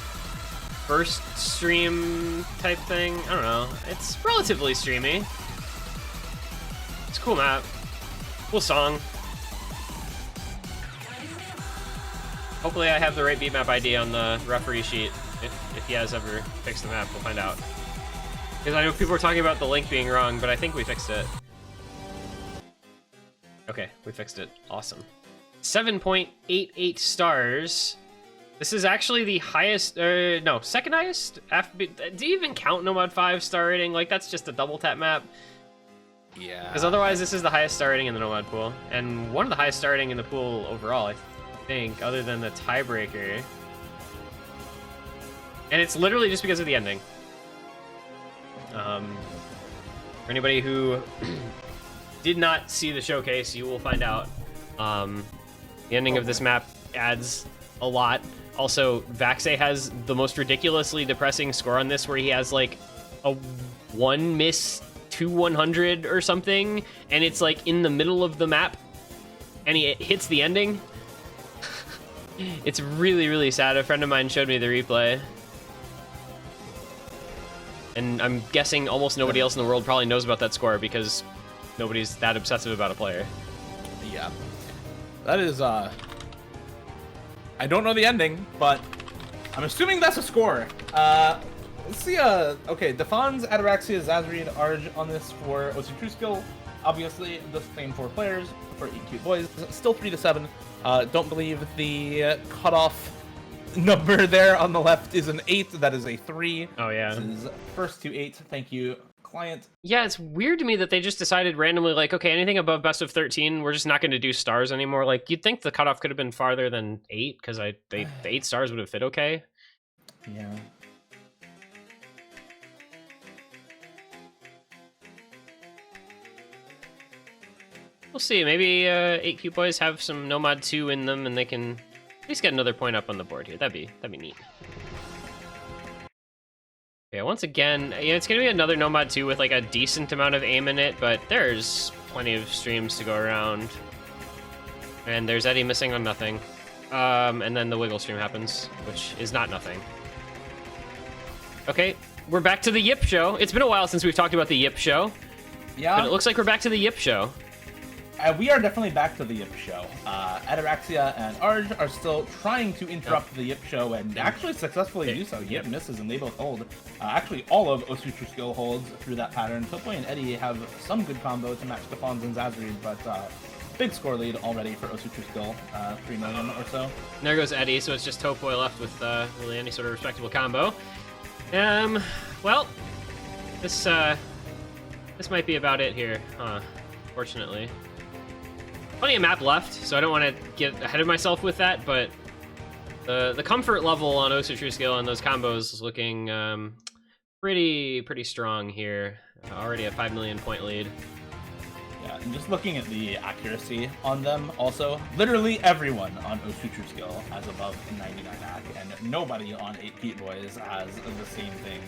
first stream type thing. I don't know. It's relatively streamy. It's a cool map. Cool song. Hopefully I have the right beatmap ID on the referee sheet. If he has ever fixed the map, we'll find out. Because I know people were talking about the link being wrong, but I think we fixed it. Okay, we fixed it. Awesome. 7.88 stars. This is actually the highest, no, second highest? Do you even count Nomad 5 star rating? Like, that's just a double tap map. Yeah. Because otherwise, this is the highest star rating in the Nomad pool. And one of the highest star rating in the pool overall, I think, other than the tiebreaker. And it's literally just because of the ending. For anybody who did not see the showcase, you will find out. The ending of this map adds a lot. Also, Vaxe has the most ridiculously depressing score on this, where he has like a 1 miss to 100 or something, and it's like in the middle of the map, and he hits the ending. It's really, really sad. A friend of mine showed me the replay. And I'm guessing almost nobody else in the world probably knows about that score because nobody's that obsessive about a player. Yeah. That is, I don't know the ending, but I'm assuming that's a score. Let's see, okay, Defons, Ataraxia, Zazri, and Arj on this for OSU True Skill. Obviously, the same 4 players for 8 cute boys. Still 3-7. Don't believe the cutoff number there on the left is an 8. That is a 3. Oh, yeah. This is first to 8. Thank you, client. Yeah, it's weird to me that they just decided randomly, like, okay, anything above best of 13, we're just not going to do stars anymore. Like, you'd think the cutoff could have been farther than 8, because the 8 stars would have fit okay. Yeah. We'll see. Maybe 8 cute boys have some Nomad 2 in them, and they can at least get another point up on the board here. That'd be neat. Yeah, once again, it's gonna be another Nomad 2 with like a decent amount of aim in it, but there's plenty of streams to go around. And there's Eddie missing on nothing. And then the wiggle stream happens, which is not nothing. Okay, we're back to the Yip show. It's been a while since we've talked about the Yip show. Yeah. But it looks like we're back to the Yip show. We are definitely back to the Yip show. Ataraxia and Arj are still trying to interrupt the Yip show and actually successfully do so. Yip misses and they both hold. Actually, all of OSU True Skill holds through that pattern. Topoy and Eddie have some good combo to match Defons and Zazri, but big score lead already for OSU True Skill, 3 million or so. And there goes Eddie, so it's just Topoy left with really any sort of respectable combo. Well, this might be about it here, huh? Fortunately. Plenty of map left, so I don't want to get ahead of myself with that, but the comfort level on OSU True Skill and those combos is looking pretty strong here. Already a 5 million point lead. Yeah, and just looking at the accuracy on them also, literally everyone on OSU True Skill has above 99 AC, and nobody on 8 Pete Boys has the same thing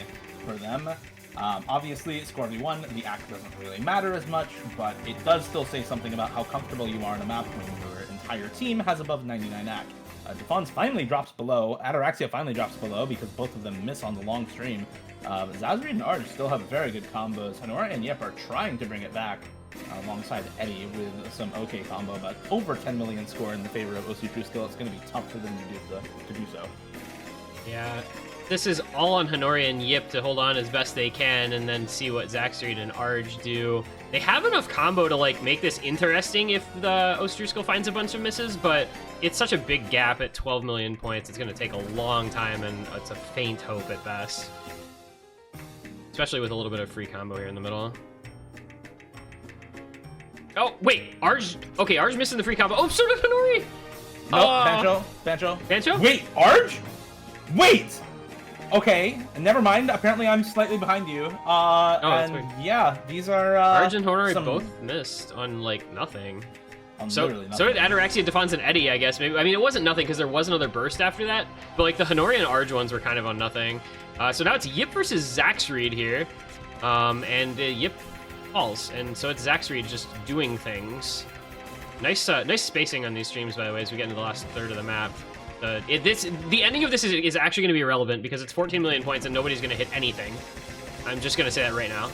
for them. Obviously, score v1, the act doesn't really matter as much, but it does still say something about how comfortable you are on a map when your entire team has above 99 AC. Defons finally drops below, Ataraxia finally drops below because both of them miss on the long stream. Zazri and Arj still have very good combos. Honora and Yep are trying to bring it back alongside Eddie with some okay combo, but over 10 million score in the favor of OSU True Skill, it's going to be tough for them to do so. Yeah. This is all on Honori and Yip to hold on as best they can and then see what Zackstreet and Arj do. They have enough combo to like make this interesting if the OSU True Skill finds a bunch of misses, but it's such a big gap at 12 million points. It's going to take a long time and it's a faint hope at best. Especially with a little bit of free combo here in the middle. Oh, wait, Arj. Okay, Arj missing the free combo. Oh, so did Honori. No, Bancho. Wait, Arj? Wait! Okay, never mind. Apparently I'm slightly behind you. That's weird. Yeah, these are Arj and Honori both missed on like nothing. So did Ataraxia, Defons, and Eddie, I guess. Maybe. I mean, it wasn't nothing because there was another burst after that. But like the Honori and Arj ones were kind of on nothing. So now it's Yip versus Zaxreed here, and Yip falls, and so it's Zaxreed just doing things. Nice spacing on these streams, by the way, as we get into the last third of the map. The ending of this is actually going to be irrelevant because it's 14 million points and nobody's going to hit anything. I'm just going to say that right now.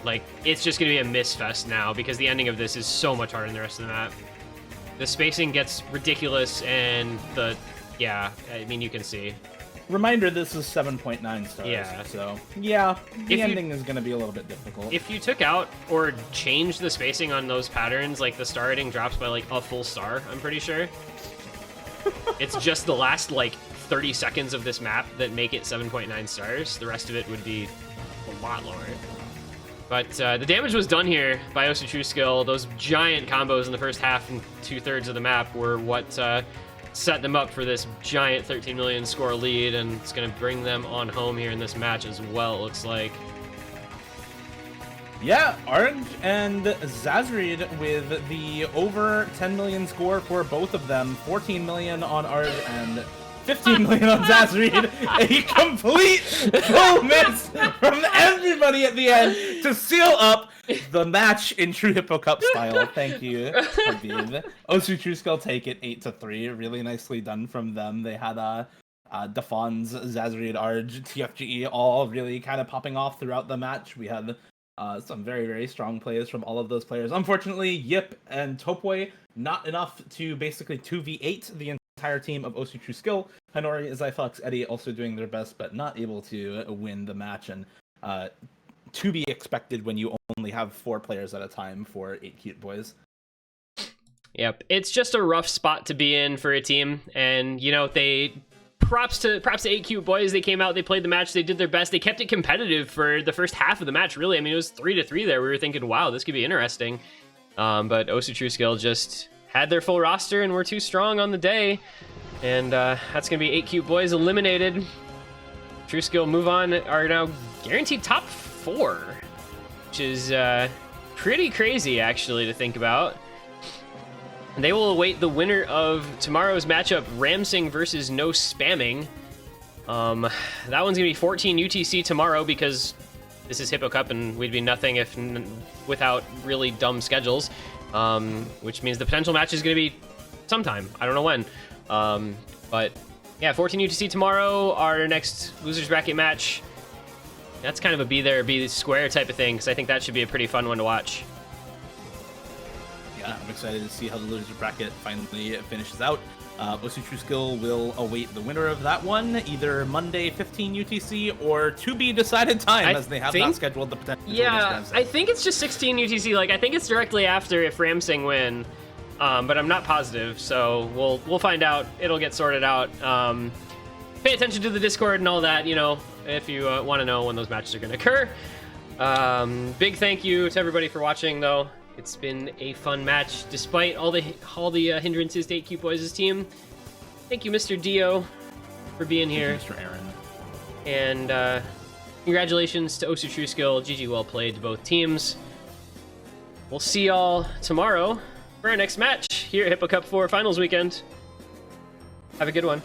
Like, it's just going to be a miss fest now because the ending of this is so much harder than the rest of the map. The spacing gets ridiculous and yeah, I mean, you can see. Reminder, this is 7.9 stars. Yeah. So, yeah, the ending is going to be a little bit difficult. If you took out or changed the spacing on those patterns, like the star rating drops by like a full star, I'm pretty sure. It's just the last like 30 seconds of this map that make it 7.9 stars. The rest of it would be a lot lower. But the damage was done here by OSU True Skill. Those giant combos in the first half and 2/3 of the map were what set them up for this giant 13 million score lead, and it's going to bring them on home here in this match as well, it looks like. Yeah, Arj and Zazreed with the over 10 million score for both of them. 14 million on Arj and 15 million on Zazreed. A complete full miss from everybody at the end to seal up the match in true Hippo Cup style. Thank you, Habib. OSU True Skill take it 8-3. Really nicely done from them. They had Defons, Zazarid, Arj, TFGE, all really kind of popping off throughout the match. We had some very, very strong plays from all of those players. Unfortunately, Yip and Topoi, not enough to basically 2v8 the entire team of OSU True Skill. Hanori, Zyfox, Eddie also doing their best, but not able to win the match. And to be expected when you only have 4 players at a time for 8 cute boys. Yep, it's just a rough spot to be in for a team, and you know, props to 8 cute boys. They came out, they played the match, they did their best, they kept it competitive for the first half of the match. Really, I mean, it was 3-3 there. We were thinking, wow, this could be interesting, but OSU True Skill just had their full roster and were too strong on the day, and that's gonna be 8 cute boys eliminated. True Skill move on, are now guaranteed top 4, which is pretty crazy actually to think about. And they will await the winner of tomorrow's matchup, Ramsing versus No Spamming. That one's gonna be 14 UTC tomorrow because this is Hippo Cup and we'd be nothing if without really dumb schedules. Which means the potential match is gonna be sometime. I don't know when. But yeah, 14 UTC tomorrow. Our next losers bracket match. That's kind of a be there or be square type of thing because I think that should be a pretty fun one to watch. I'm excited to see how the loser bracket finally finishes out. OSU True Skill will await the winner of that one, either Monday 15 UTC or to be decided time, as they have not scheduled the potential. Yeah, I think it's just 16 UTC. Like, I think it's directly after if Ramsing win, but I'm not positive, so we'll find out. It'll get sorted out. Pay attention to the Discord and all that, you know, if you want to know when those matches are going to occur. Big thank you to everybody for watching, though. It's been a fun match, despite all the hindrances to 8 cute boys' team. Thank you, Mr. Dio, for being here. Thank you, Mr. Aaron. And congratulations to OSU True Skill. GG, well played to both teams. We'll see y'all tomorrow for our next match here at Hippo Cup 4 Finals Weekend. Have a good one.